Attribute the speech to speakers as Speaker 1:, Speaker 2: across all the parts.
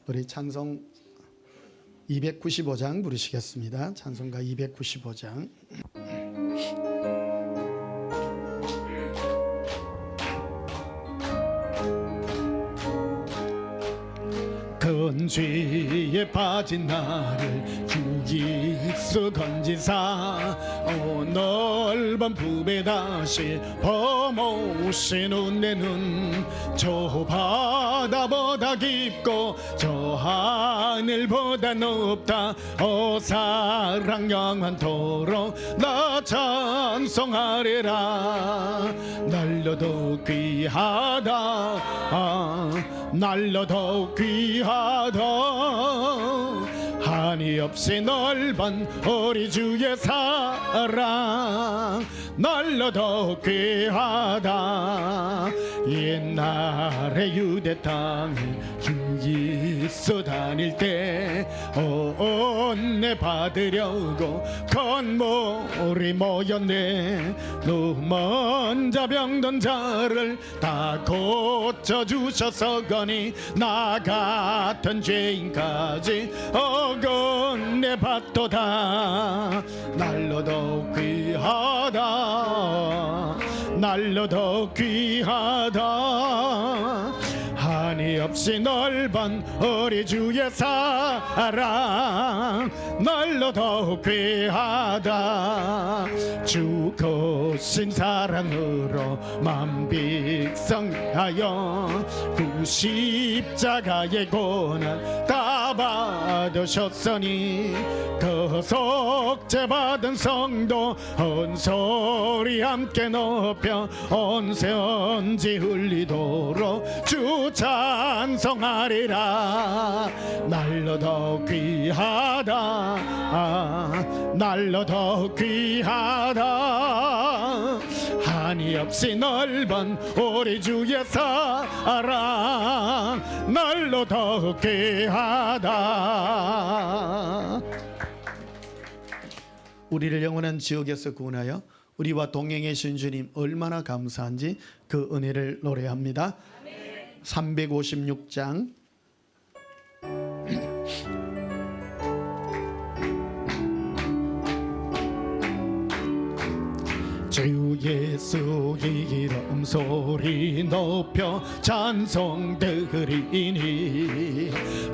Speaker 1: 우리 찬송 295장 부르시겠습니다. 찬송가 295장. 큰 죄에 빠진 나를 주기수 건지사 넓은 품에 다시 범오시는 내 눈 저 바다보다 깊고 저 하늘보다 높다. 사랑 영원토록 나 찬송하리라. 날로도 귀하다 날로도 귀하다. 한이 없이 넓은 우리 주의 사랑 날로도 귀하다. 옛날에 유대 땅에 주 예수 다닐 때 은혜 받으려고 건물이 모였네. 눈먼 자 병든 자를 다 고쳐주셔서 거니 나 같은 죄인까지 어긋내 받도다. 날로도 귀하다 날로도 귀하다. 한이 없이 넓은 우리 주의 사랑 날로도 귀하다. 주 거신 사랑으로 만백성하여 그 십자가의 고난 다 받으셨으니 그 속죄 받은 성도 온 소리 함께 높여 온 세언지 흘리도록 주 찬송하리라. 날로도 귀하다 날로도 귀하다. 한이 없이 넓은 우리 주의 사랑 날로도 귀하다. 우리를 영원한 지옥에서 구원하여 우리와 동행해 주신 주님 얼마나 감사한지 그 은혜를 노래합니다. 356장 주 예수 이름 소리 높여 찬송드리니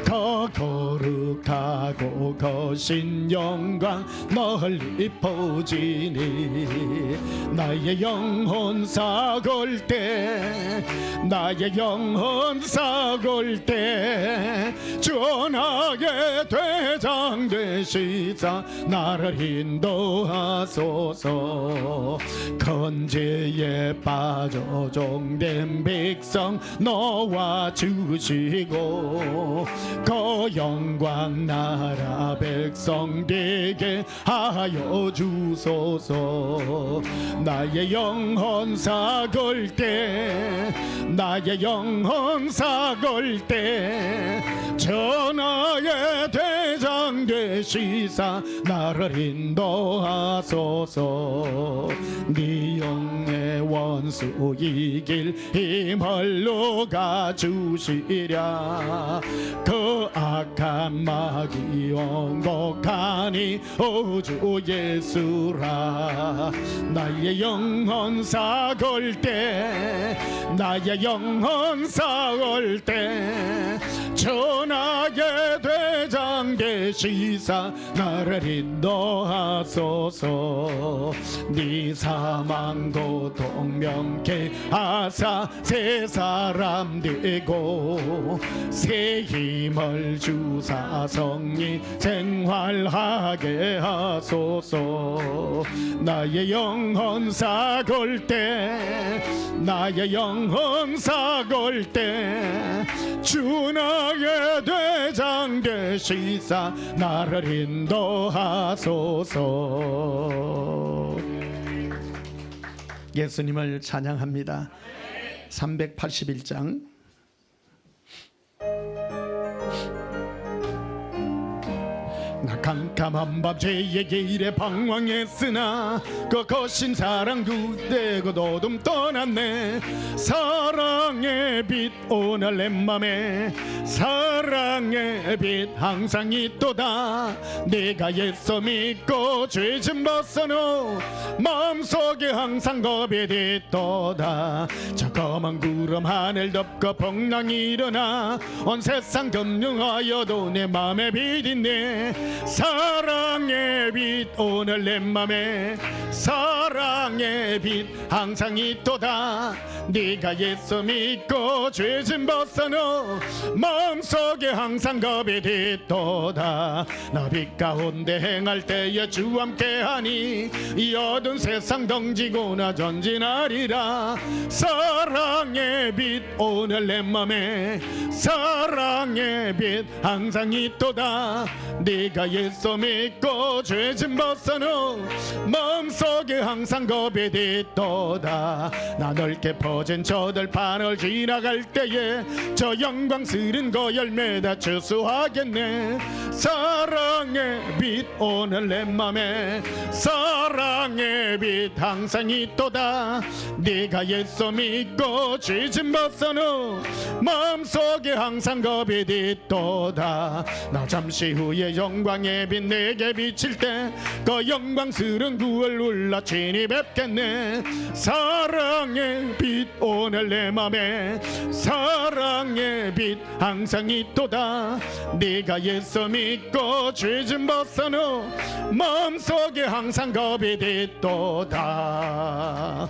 Speaker 1: 더 거룩하고 거신 영광 널리 퍼지니 나의 영혼 삭을 때 나의 영혼 삭을 때 전하게 대장 되시사 나를 인도하소서. 건재에 빠져 종된 백성 놓아 주시고 그 영광 나라 백성 되게 하여 주소서. 나의 영혼 삭을 때 나의 영혼 삭을 때 전하의 대장 되시사 나를 인도하소서. 네 영의 원수 이길 힘을 누가 주시랴. 그 악한 마귀 원곡하니 오주 예수라. 나의 영혼 삭을 때 나의 영혼 삭을 때 전하게 대장 되시사 나를 인도하소서. 네 사망 고통 명케 하사 새 사람 되고 새 힘을 주사 성리 생활하게 하소서. 나의 영혼 삭을 때 나의 영혼 삭을 때 주 나의 대장 되시사 나를 인도하소서. 예수님을 찬양합니다. 381장 나 캄캄한 밤 죄의 길에 방황했으나 그 거신 사랑 그대고 어둠 떠났네. 사랑의 빛 오늘 내 맘에 사랑 사랑의 빛 항상 있도다. 내가 예수 믿고 죄 좀 벗어놓 마음속에 항상 겁이 있도다. 저 검은 구름 하늘 덮고 풍랑이 일어나 온 세상 점령하여도 내 맘에 빛 있네. 사랑의 빛 오늘 내 맘에 사랑의 빛 항상 있도다. 네가 예수 믿고 죄 좀 벗어놓 마음속에 항상 겁이 있도다. 나 빛 가운데 행할 때에 주 함께하니 이 어두운 세상 덩지고 나 전진하리라. 사랑의 빛 오늘 내 맘에 사랑의 빛 항상 있도다. 네가 예수 믿고 죄 좀 벗어놓 마음속에 항상 겁이 있도다. 나 넓게 퍼진 저 들판을 지나갈 때에 저 영광스런 거 열매다 추수하겠네. 사랑의 빛 오늘 내 맘에 사랑의 빛 항상 있도다. 네가 예수 믿고 죄 좀 벗어놓 마음속에 항상 겁이 있도다. 나 잠시 후에 영광의 빛 내게 비칠 때 그 영광스러운 구을 울라 친히 뵙겠네. 사랑의 빛 오늘 내 맘에 사랑의 빛 항상 있도다. 네가 예수 믿고 죄 좀 벗어놓 마음속에 항상 겁이 있도다.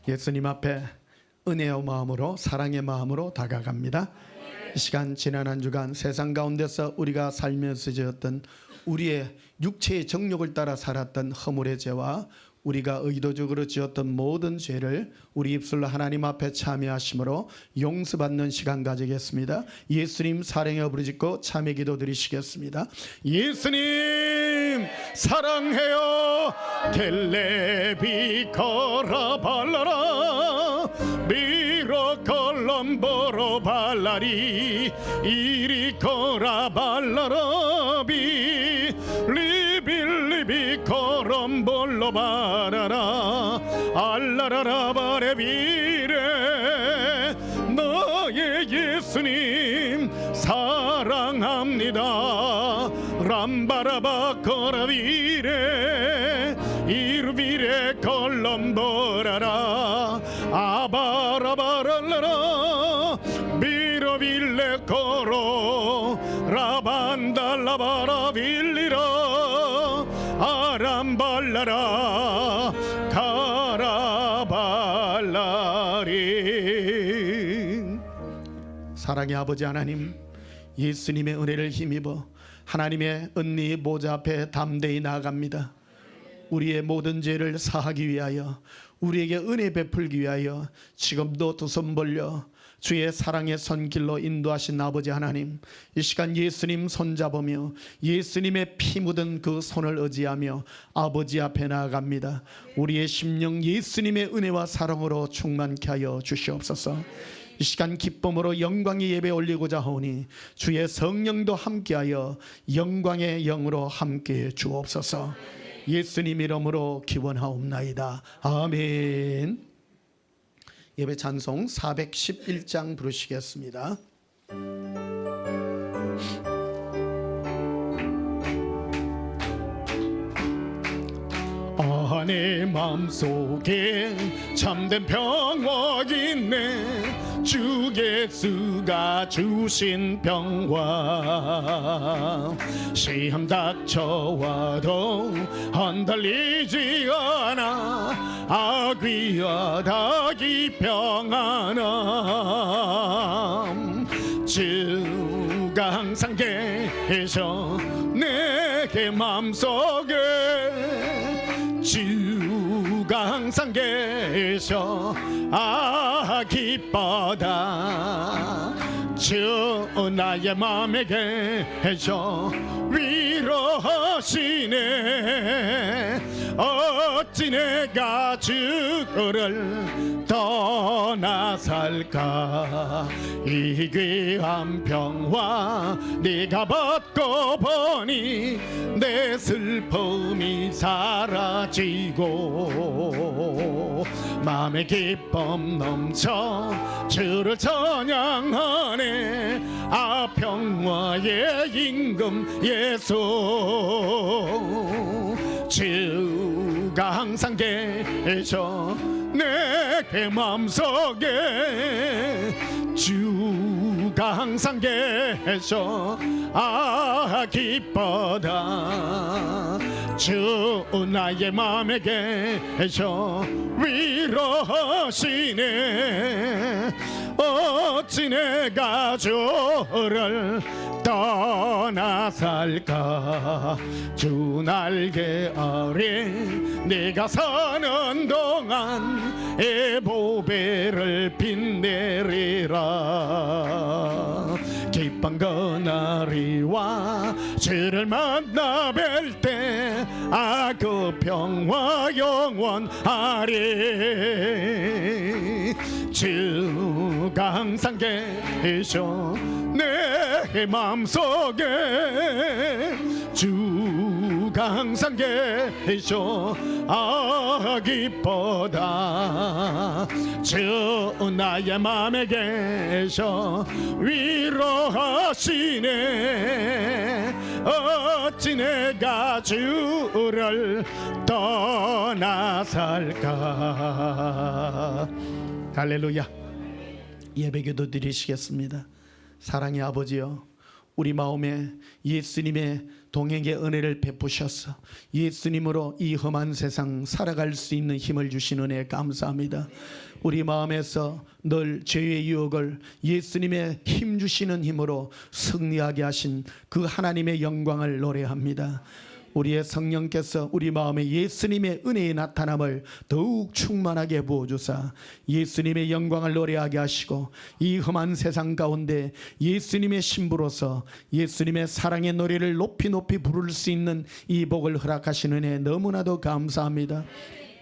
Speaker 1: 예수님 앞에 은혜의 마음으로 사랑의 마음으로 다가갑니다. 이 시간 지난 한 주간 세상 가운데서 우리가 살면서 지었던 우리의 육체의 정욕을 따라 살았던 허물의 죄와 우리가 의도적으로 지었던 모든 죄를 우리 입술로 하나님 앞에 참여하심으로 용서받는 시간 가지겠습니다. 예수님 사랑해 부르짖고 참여 기도 드리시겠습니다. 예수님 사랑해요. 텔레비 거라 발라라 미로 콜롬보로 발라리 이리 거라 발라라 비 리빌리비 콜롬볼로 바라라 알라라라 바레비레 너의 예수님 사랑합니다. 람바라바 코라비레 이르비레 콜롬보라라 아바라바랄라라 비로빌레 코로 라반달라바라 빌리라 아람발라라 가라발라리. 사랑의 아버지 하나님, 예수님의 은혜를 힘입어 하나님의 은혜의 보좌 앞에 담대히 나아갑니다. 우리의 모든 죄를 사하기 위하여 우리에게 은혜 베풀기 위하여 지금도 두 손 벌려 주의 사랑의 손길로 인도하신 아버지 하나님, 이 시간 예수님 손잡으며 예수님의 피 묻은 그 손을 의지하며 아버지 앞에 나아갑니다. 우리의 심령 예수님의 은혜와 사랑으로 충만케 하여 주시옵소서. 이 시간 기쁨으로 영광의 예배 올리고자 하오니 주의 성령도 함께하여 영광의 영으로 함께해 주옵소서. 예수님 이름으로 기원하옵나이다. 아멘. 예배 찬송 411장 부르시겠습니다. 내 마음속에 참된 평화 있네. 주 예수가 주신 평화 시험 닥쳐와도 흔들리지 않아. 악귀와 닭이 평안함. 주가 항상 계셔 내게 마음속에. 주가 항상 계셔 기뻐다. 주 나의 맘에 계셔 위로 위로하시네. 어찌 내가 주를 떠나 살까. 이 귀한 평화 네가 받고 보니 내 슬픔이 사라지고 마음의 기쁨 넘쳐 주를 찬양하네. 아 평화의 임금 예수. 주가 항상 계셔 내 맘속에. 주가 항상 계셔 아 기뻐다. 주 나의 맘에 계셔 위로하시네. 어찌 내가 주를 떠나 살까. 주 날개 아래 내가 사는 동안 애보배를 빛내리라. 기쁜 그날이와 주를 만나 뵐 때 아 그 평화 영원하리. 주가 항상 계셔 내 맘속에. 주가 항상 계셔 아 기뻐다. 주 나의 맘에 계셔 위로하시네. 어찌 내가 주를 떠나 살까. 할렐루야. 예배기도 드리시겠습니다. 사랑의 아버지여, 우리 마음에 예수님의 동행의 은혜를 베푸셔서 예수님으로 이 험한 세상 살아갈 수 있는 힘을 주신 은혜 감사합니다. 우리 마음에서 늘 죄의 유혹을 예수님의 힘 주시는 힘으로 승리하게 하신 그 하나님의 영광을 노래합니다. 우리의 성령께서 우리 마음에 예수님의 은혜의 나타남을 더욱 충만하게 부어주사 예수님의 영광을 노래하게 하시고 이 험한 세상 가운데 예수님의 신부로서 예수님의 사랑의 노래를 높이 높이 부를 수 있는 이 복을 허락하신 은혜 너무나도 감사합니다.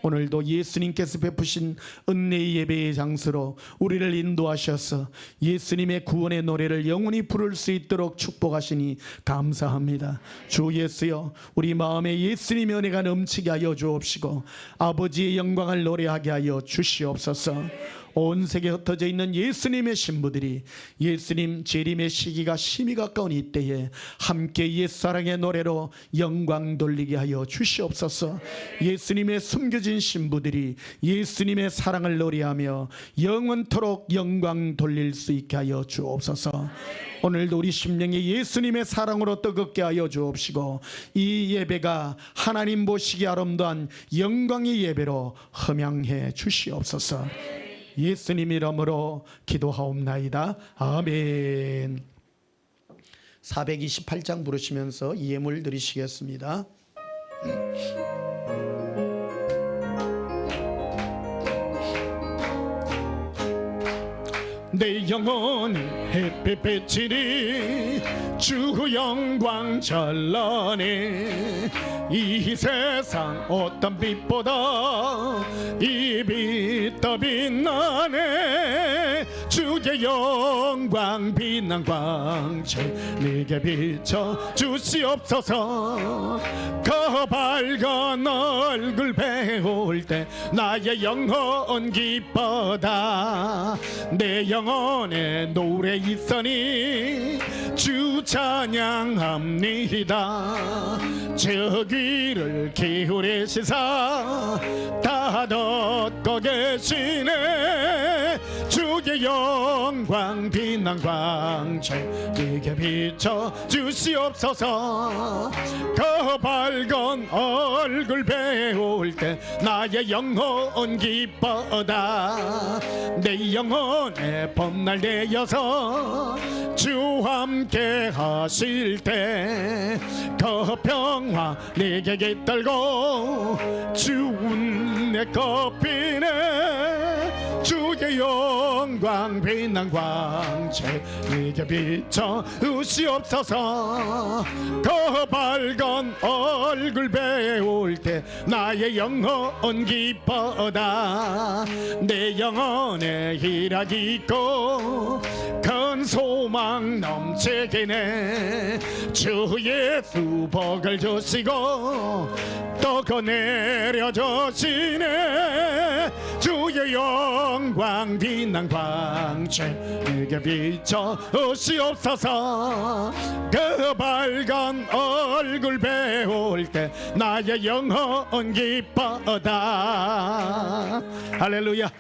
Speaker 1: 오늘도 예수님께서 베푸신 은혜의 예배의 장소로 우리를 인도하셔서 예수님의 구원의 노래를 영원히 부를 수 있도록 축복하시니 감사합니다. 주 예수여, 우리 마음에 예수님의 은혜가 넘치게 하여 주옵시고 아버지의 영광을 노래하게 하여 주시옵소서. 온 세계에 흩어져 있는 예수님의 신부들이 예수님 재림의 시기가 심히 가까운 이때에 함께 옛사랑의 노래로 영광 돌리게 하여 주시옵소서. 예수님의 숨겨진 신부들이 예수님의 사랑을 노래하며 영원토록 영광 돌릴 수 있게 하여 주옵소서. 오늘도 우리 심령이 예수님의 사랑으로 뜨겁게 하여 주옵시고 이 예배가 하나님 보시기 아름다운 영광의 예배로 흠양해 주시옵소서. 예수님 이름으로 기도하옵나이다. 아멘. 428장 부르시면서 이 예물 드리시겠습니다. 내 영혼이 햇빛 비치니 주 영광 찬란해. 이 세상 어떤 빛보다 이 빛 더 빛나네. 주의 영광 빛난 광채 내게 비춰 주시옵소서. 그 밝은 얼굴 배울 때 나의 영혼 기뻐다. 내 영혼에 노래 있으니 주 찬양합니다. 저 귀를 기울이시사 다 듣고 계시네. 주의 영광 빛난 광채 내게 비춰 주시옵소서. 그 밝은 얼굴 배울 때 나의 영혼 기뻐다. 내 영혼에 봄날 되어서 주 함께 하실 때 그 평화 내게 깃들고 주 은혜 꽃피네. 주의 영광 빛난 광채 내게 비춰주시옵소서. 그 밝은 얼굴 배울 때 나의 영혼 기뻐다. 내 영혼에 희락이 있고 큰 소망 넘치기네. 주 예수 복을 주시고 또 거내려 주시네. 주의 영광 빛난 광채 내게 비춰주시옵소서. 그 밝은 얼굴 배울 때 나의 영혼 기뻐다. 할렐루야.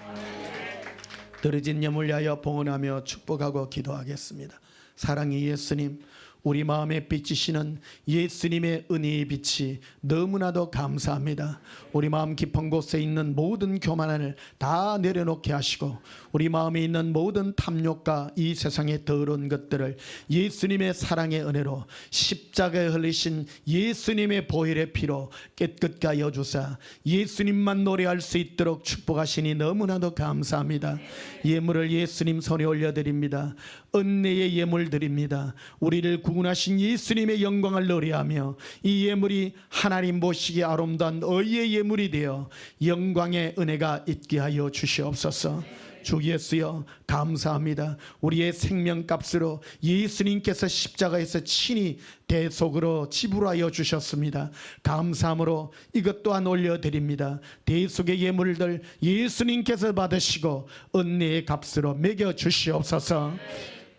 Speaker 1: 들어진 염을 위하여 봉헌하며 축복하고 기도하겠습니다. 사랑의 예수님, 우리 마음에 비치시는 예수님의 은혜의 빛이 너무나도 감사합니다. 우리 마음 깊은 곳에 있는 모든 교만을 다 내려놓게 하시고 우리 마음에 있는 모든 탐욕과 이 세상의 더러운 것들을 예수님의 사랑의 은혜로 십자가에 흘리신 예수님의 보혈의 피로 깨끗게 하여 주사 예수님만 노래할 수 있도록 축복하시니 너무나도 감사합니다. 예물을 예수님 손에 올려드립니다. 은혜의 예물 드립니다. 우리를 구원하신 예수님의 영광을 노래하며 이 예물이 하나님 보시기에 아름다운 의의 예물이 되어 영광의 은혜가 있게 하여 주시옵소서. 주 예수여 감사합니다. 우리의 생명값으로 예수님께서 십자가에서 친히 대속으로 지불하여 주셨습니다. 감사함으로 이것 또한 올려드립니다. 대속의 예물들 예수님께서 받으시고 은혜의 값으로 매겨 주시옵소서.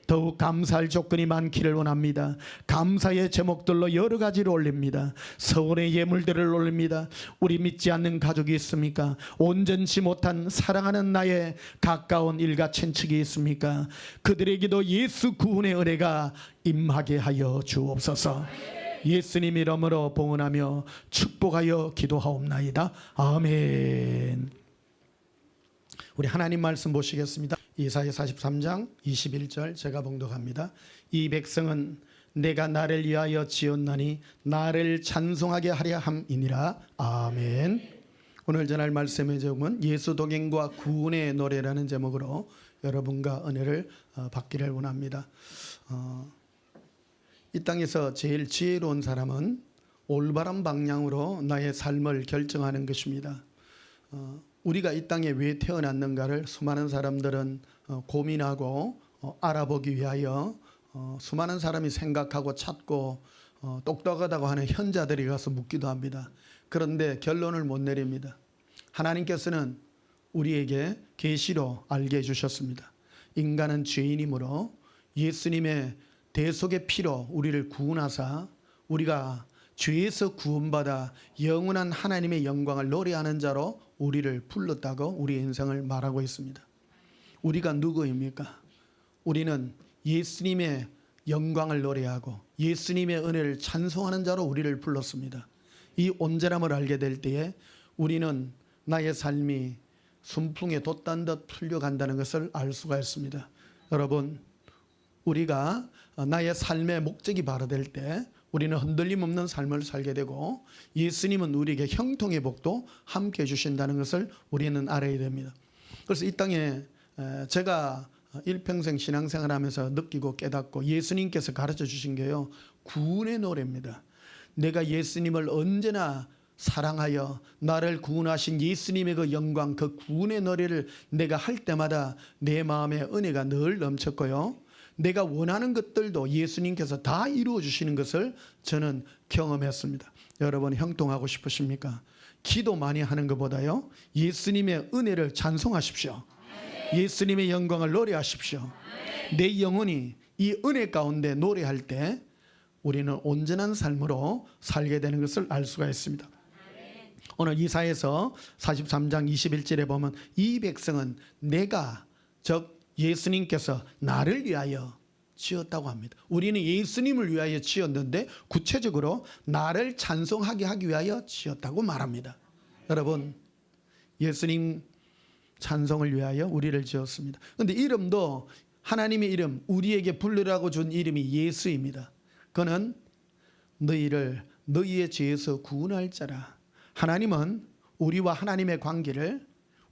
Speaker 1: 더욱 감사할 조건이 많기를 원합니다. 감사의 제목들로 여러 가지를 올립니다. 서원의 예물들을 올립니다. 우리 믿지 않는 가족이 있습니까? 온전치 못한 사랑하는 나의 가까운 일가 친척이 있습니까? 그들에게도 예수 구원의 은혜가 임하게 하여 주옵소서. 예수님 이름으로 봉헌하며 축복하여 기도하옵나이다. 아멘. 우리 하나님 말씀 보시겠습니다. 이사야 43장 21절 제가 봉독합니다. 이 백성은 내가 나를 위하여 지었나니 나를 찬송하게 하려 함이니라. 아멘. 오늘 전할 말씀의 제목은 예수 동행과 구원의 노래라는 제목으로 여러분과 은혜를 받기를 원합니다. 이 땅에서 제일 지혜로운 사람은 올바른 방향으로 나의 삶을 결정하는 것입니다. 우리가 이 땅에 왜 태어났는가를 수많은 사람들은 고민하고 알아보기 위하여 수많은 사람이 생각하고 찾고 똑똑하다고 하는 현자들이 가서 묻기도 합니다. 그런데 결론을 못 내립니다. 하나님께서는 우리에게 계시로 알게 해주셨습니다. 인간은 죄인이므로 예수님의 대속의 피로 우리를 구원하사 우리가 죄에서 구원받아 영원한 하나님의 영광을 노래하는 자로 우리를 불렀다고 우리 인생을 말하고 있습니다. 우리가 누구입니까? 우리는 예수님의 영광을 노래하고 예수님의 은혜를 찬송하는 자로 우리를 불렀습니다. 이 온전함을 알게 될 때에 우리는 나의 삶이 순풍에 돛단 듯 풀려간다는 것을 알 수가 있습니다. 여러분, 우리가 나의 삶의 목적이 바로 될 때 우리는 흔들림 없는 삶을 살게 되고 예수님은 우리에게 형통의 복도 함께 해주신다는 것을 우리는 알아야 됩니다. 그래서 이 땅에 제가 일평생 신앙생활하면서 느끼고 깨닫고 예수님께서 가르쳐 주신 게요, 구원의 노래입니다. 내가 예수님을 언제나 사랑하여 나를 구원하신 예수님의 그 영광, 그 구원의 노래를 내가 할 때마다 내 마음에 은혜가 늘 넘쳤고요, 내가 원하는 것들도 예수님께서 다 이루어 주시는 것을 저는 경험했습니다. 여러분 형통하고 싶으십니까? 기도 많이 하는 것보다요, 예수님의 은혜를 찬송하십시오. 예수님의 영광을 노래하십시오. 내 영혼이 이 은혜 가운데 노래할 때 우리는 온전한 삶으로 살게 되는 것을 알 수가 있습니다. 오늘 이사야서 43장 21절에 보면 이 백성은 내가, 즉 예수님께서 나를 위하여 지었다고 합니다. 우리는 예수님을 위하여 지었는데 구체적으로 나를 찬송하게 하기 위하여 지었다고 말합니다. 여러분, 예수님 찬송을 위하여 우리를 지었습니다. 그런데 이름도 하나님의 이름, 우리에게 부르라고 준 이름이 예수입니다. 그는 너희를 너희의 죄에서 구원할 자라. 하나님은 우리와 하나님의 관계를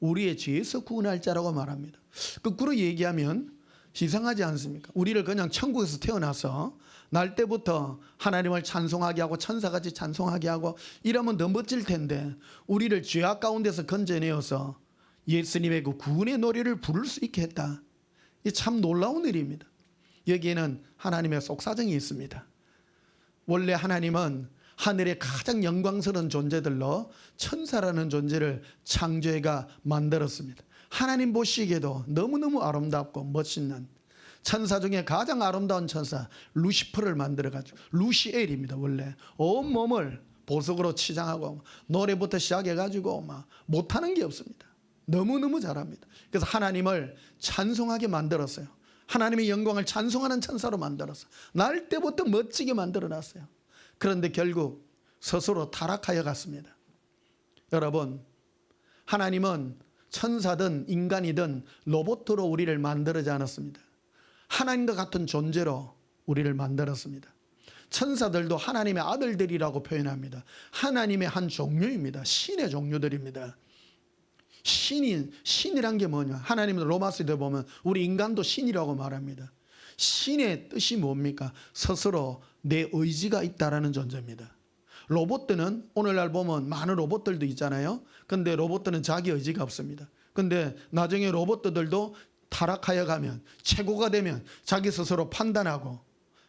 Speaker 1: 우리의 죄에서 구원할 자라고 말합니다. 거꾸로 얘기하면 이상하지 않습니까? 우리를 그냥 천국에서 태어나서 날 때부터 하나님을 찬송하게 하고 천사같이 찬송하게 하고 이러면 더 멋질 텐데, 우리를 죄악 가운데서 건져내어서 예수님의 그 구원의 노래를 부를 수 있게 했다. 이 참 놀라운 일입니다. 여기에는 하나님의 속사정이 있습니다. 원래 하나님은 하늘의 가장 영광스러운 존재들로 천사라는 존재를 창조해가 만들었습니다. 하나님 보시기에도 너무너무 아름답고 멋있는 천사 중에 가장 아름다운 천사 루시퍼를 만들어가지고, 루시엘입니다. 원래 온 몸을 보석으로 치장하고 노래부터 시작해가지고 막 못하는 게 없습니다. 너무너무 잘합니다. 그래서 하나님을 찬송하게 만들었어요. 하나님의 영광을 찬송하는 천사로 만들었어요. 날 때부터 멋지게 만들어놨어요. 그런데 결국 스스로 타락하여 갔습니다. 여러분, 하나님은 천사든 인간이든 로봇으로 우리를 만들지 않았습니다. 하나님과 같은 존재로 우리를 만들었습니다. 천사들도 하나님의 아들들이라고 표현합니다. 하나님의 한 종류입니다. 신의 종류들입니다. 신이란 게 뭐냐? 하나님은 로마서에 보면 우리 인간도 신이라고 말합니다. 신의 뜻이 뭡니까? 스스로 내 의지가 있다라는 존재입니다. 로봇들은 오늘날 보면 많은 로봇들도 있잖아요. 근데 로봇들은 자기 의지가 없습니다. 근데 나중에 로봇들도 타락하여 가면, 최고가 되면 자기 스스로 판단하고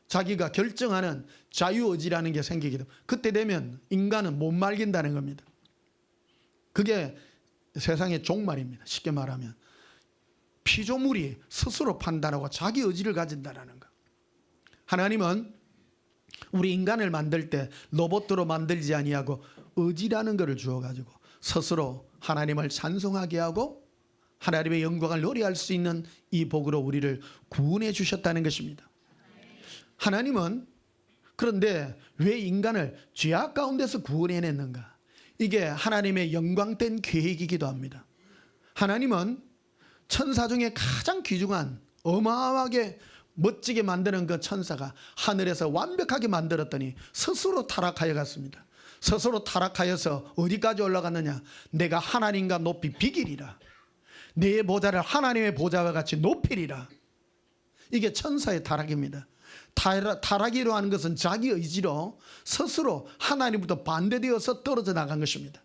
Speaker 1: 자기가 결정하는 자유의지라는 게 생기게 됩니다. 그때 되면 인간은 못 말긴다는 겁니다. 그게 세상의 종말입니다. 쉽게 말하면 피조물이 스스로 판단하고 자기 의지를 가진다는 것. 하나님은 우리 인간을 만들 때 로봇으로 만들지 아니하고 의지라는 것을 주어가지고 스스로 하나님을 찬송하게 하고 하나님의 영광을 노래할 수 있는 이 복으로 우리를 구원해 주셨다는 것입니다. 하나님은 그런데 왜 인간을 죄악 가운데서 구원해냈는가? 이게 하나님의 영광된 계획이기도 합니다. 하나님은 천사 중에 가장 귀중한 어마어마하게 멋지게 만드는 그 천사가 하늘에서 완벽하게 만들었더니 스스로 타락하여 갔습니다. 스스로 타락하여서 어디까지 올라갔느냐? 내가 하나님과 높이 비기리라. 내 보좌를 하나님의 보좌와 같이 높이리라. 이게 천사의 타락입니다. 타락이로 하는 것은 자기 의지로 스스로 하나님부터 반대되어서 떨어져 나간 것입니다.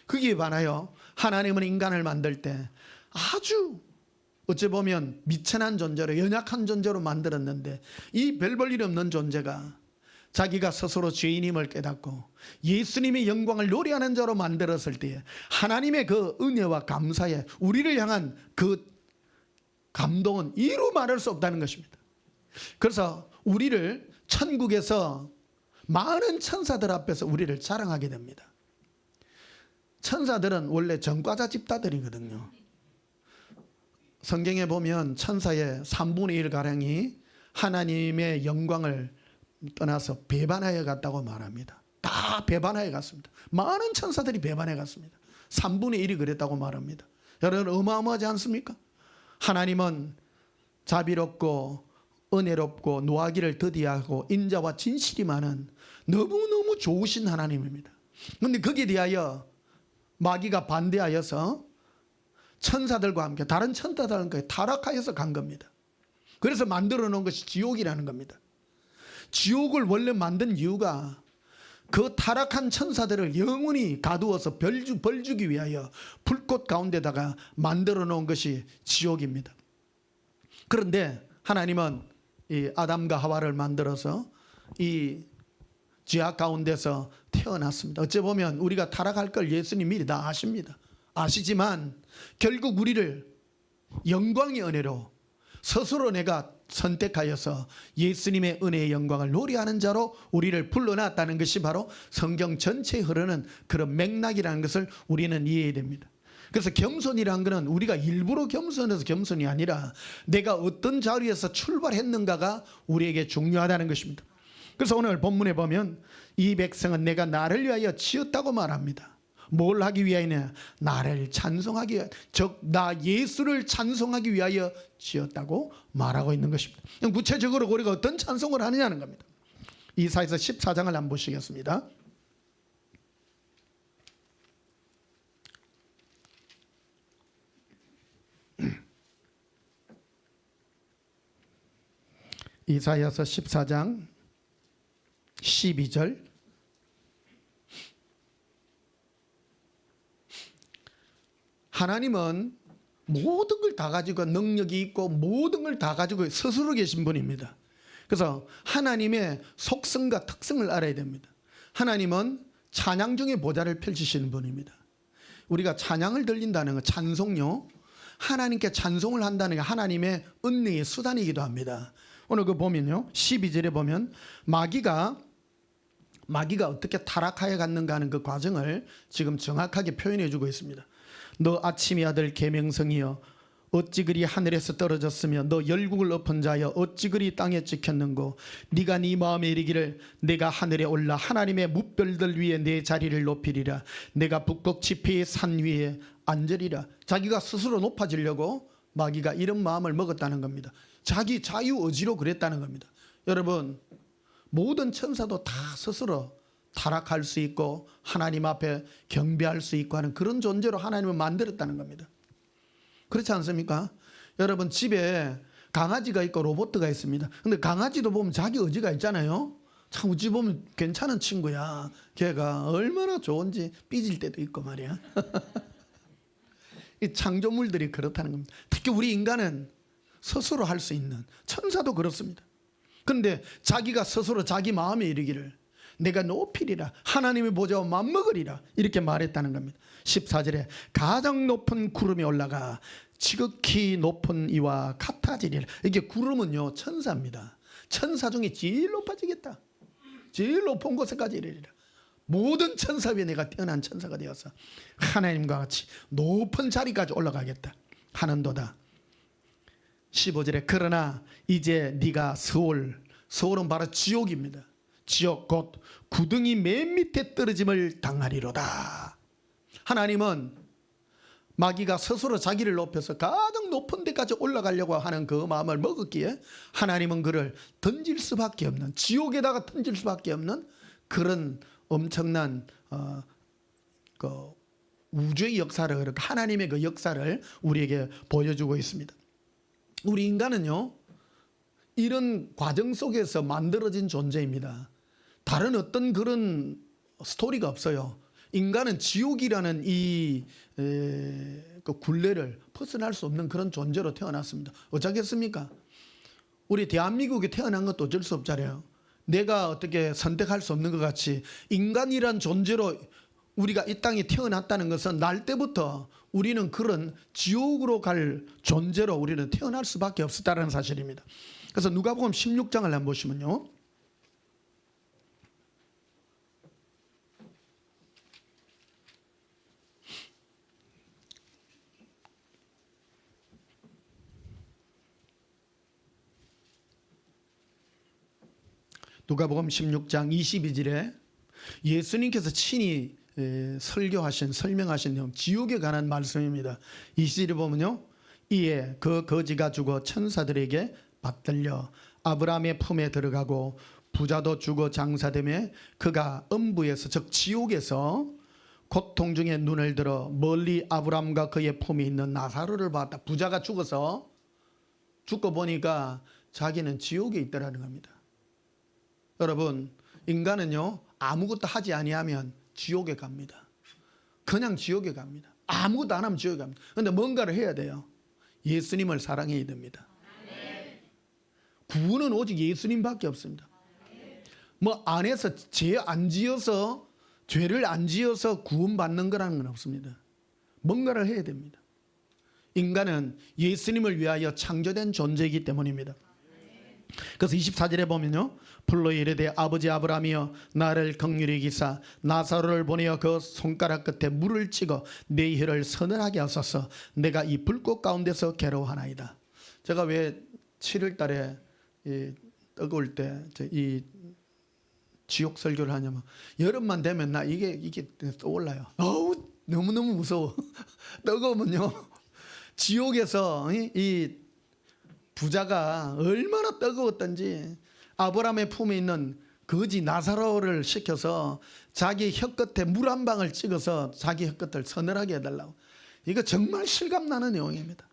Speaker 1: 거기에 반하여 하나님은 인간을 만들 때 아주 어찌 보면 미천한 존재로, 연약한 존재로 만들었는데, 이 별 볼 일 없는 존재가 자기가 스스로 죄인임을 깨닫고 예수님의 영광을 노래하는 자로 만들었을 때에 하나님의 그 은혜와 감사에 우리를 향한 그 감동은 이루 말할 수 없다는 것입니다. 그래서 우리를 천국에서 많은 천사들 앞에서 우리를 자랑하게 됩니다. 천사들은 원래 전과자 집단들이거든요. 성경에 보면 천사의 3분의 1가량이 하나님의 영광을 떠나서 배반하여 갔다고 말합니다. 다 배반하여 갔습니다. 많은 천사들이 배반해 갔습니다. 3분의 1이 그랬다고 말합니다. 여러분, 어마어마하지 않습니까? 하나님은 자비롭고 은혜롭고 노하기를 더디하고 인자와 진실이 많은 너무너무 좋으신 하나님입니다. 그런데 거기에 대하여 마귀가 반대하여서 천사들과 함께, 다른 천사들과 함께 타락하여서 간 겁니다. 그래서 만들어 놓은 것이 지옥이라는 겁니다. 지옥을 원래 만든 이유가 그 타락한 천사들을 영원히 가두어서 벌 주기 위하여 불꽃 가운데다가 만들어 놓은 것이 지옥입니다. 그런데 하나님은 이 아담과 하와를 만들어서 이 죄악 가운데서 태어났습니다. 어찌 보면 우리가 타락할 걸 예수님 미리 다 아십니다. 아시지만 결국 우리를 영광의 은혜로 스스로 내가 선택하여서 예수님의 은혜의 영광을 노래하는 자로 우리를 불러놨다는 것이 바로 성경 전체에 흐르는 그런 맥락이라는 것을 우리는 이해해야 됩니다. 그래서 겸손이라는 것은 우리가 일부러 겸손해서 겸손이 아니라 내가 어떤 자리에서 출발했는가가 우리에게 중요하다는 것입니다. 그래서 오늘 본문에 보면 이 백성은 내가 나를 위하여 지었다고 말합니다. 뭘 하기 위하여냐? 나를 찬송하기 위하여, 즉 나 예수를 찬송하기 위하여 지었다고 말하고 있는 것입니다. 구체적으로 우리가 어떤 찬송을 하느냐는 겁니다. 이사야서 14장을 한번 보시겠습니다. 이사야서 14장 12절. 하나님은 모든 걸 다 가지고 능력이 있고 모든 걸 다 가지고 스스로 계신 분입니다. 그래서 하나님의 속성과 특성을 알아야 됩니다. 하나님은 찬양 중에 보좌를 펼치시는 분입니다. 우리가 찬양을 드린다는 건 찬송요, 하나님께 찬송을 한다는 게 하나님의 은혜의 수단이기도 합니다. 오늘 그 보면요, 12절에 보면 마귀가 어떻게 타락하여 갔는가 하는 그 과정을 지금 정확하게 표현해 주고 있습니다. 너 아침의 아들 계명성이여 어찌 그리 하늘에서 떨어졌으며 너 열국을 엎은 자여 어찌 그리 땅에 찍혔는고 네가 네 마음에 이르기를 내가 하늘에 올라 하나님의 뭇별들 위에 내 자리를 높이리라 내가 북극 지폐의 산 위에 앉으리라. 자기가 스스로 높아지려고 마귀가 이런 마음을 먹었다는 겁니다. 자기 자유 의지로 그랬다는 겁니다. 여러분, 모든 천사도 다 스스로 타락할 수 있고 하나님 앞에 경배할 수 있고 하는 그런 존재로 하나님을 만들었다는 겁니다. 그렇지 않습니까? 여러분, 집에 강아지가 있고 로봇가 있습니다. 근데 강아지도 보면 자기 의지가 있잖아요. 참 어찌 보면 괜찮은 친구야. 걔가 얼마나 좋은지 삐질 때도 있고 말이야. 이 창조물들이 그렇다는 겁니다. 특히 우리 인간은 스스로 할 수 있는, 천사도 그렇습니다. 그런데 자기가 스스로 자기 마음에 이르기를 내가 높이리라 하나님의 보좌와 맞먹으리라 이렇게 말했다는 겁니다. 14절에 가장 높은 구름이 올라가 지극히 높은 이와 같아지리라. 이게 구름은요 천사입니다. 천사 중에 제일 높아지겠다. 제일 높은 곳에까지 이르리라. 모든 천사 위에 내가 태어난 천사가 되어서 하나님과 같이 높은 자리까지 올라가겠다 하는도다. 15절에 그러나 이제 네가 서울은 바로 지옥입니다. 지옥 곧 구덩이 맨 밑에 떨어짐을 당하리로다. 하나님은 마귀가 스스로 자기를 높여서 가장 높은 데까지 올라가려고 하는 그 마음을 먹었기에 하나님은 그를 던질 수밖에 없는, 지옥에다가 던질 수밖에 없는 그런 엄청난 그 우주의 역사를, 하나님의 그 역사를 우리에게 보여주고 있습니다. 우리 인간은요 이런 과정 속에서 만들어진 존재입니다. 다른 어떤 그런 스토리가 없어요. 인간은 지옥이라는 그 굴레를 벗어날 수 없는 그런 존재로 태어났습니다. 어쩌겠습니까? 우리 대한민국에 태어난 것도 어쩔 수 없잖아요. 내가 어떻게 선택할 수 없는 것 같이 인간이란 존재로 우리가 이 땅에 태어났다는 것은 날 때부터 우리는 그런 지옥으로 갈 존재로 우리는 태어날 수밖에 없었다는 사실입니다. 그래서 누가복음 16장을 한번 보시면요, 누가복음 16장 22절에 예수님께서 친히 설명하신 내용, 지옥에 관한 말씀입니다. 20절에 보면요, 이에 그 거지가 죽어 천사들에게 받들려 아브라함의 품에 들어가고 부자도 죽어 장사되매 그가 음부에서 즉 지옥에서 고통 중에 눈을 들어 멀리 아브라함과 그의 품에 있는 나사로를 봤다. 부자가 죽어서 죽고 보니까 자기는 지옥에 있더라는 겁니다. 여러분, 인간은요 아무것도 하지 아니하면 지옥에 갑니다. 그냥 지옥에 갑니다. 아무것도 안 하면 지옥에 갑니다. 그런데 뭔가를 해야 돼요. 예수님을 사랑해야 됩니다. 구원은 오직 예수님밖에 없습니다. 뭐 안에서 죄 안 지어서, 죄를 안 지어서 구원받는 거라는 건 없습니다. 뭔가를 해야 됩니다. 인간은 예수님을 위하여 창조된 존재이기 때문입니다. 그래서 24절에 보면요, 불러 이르되 아버지 아브라함이여 나를 긍휼히 여기사 나사로를 보내어 그 손가락 끝에 물을 찍어 내 혀를 서늘하게 하소서. 내가 이 불꽃 가운데서 괴로워하나이다. 제가 왜 7월 달에 뜨거울 때 이 지옥 설교를 하냐면, 여름만 되면 나 이게 떠올라요. 어우 너무너무 무서워. 뜨거우면요 지옥에서 이 부자가 얼마나 뜨거웠던지 아브라함의 품에 있는 거지 나사로를 시켜서 자기 혀끝에 물 한 방울 찍어서 자기 혀끝을 서늘하게 해달라고. 이거 정말 실감나는 내용입니다.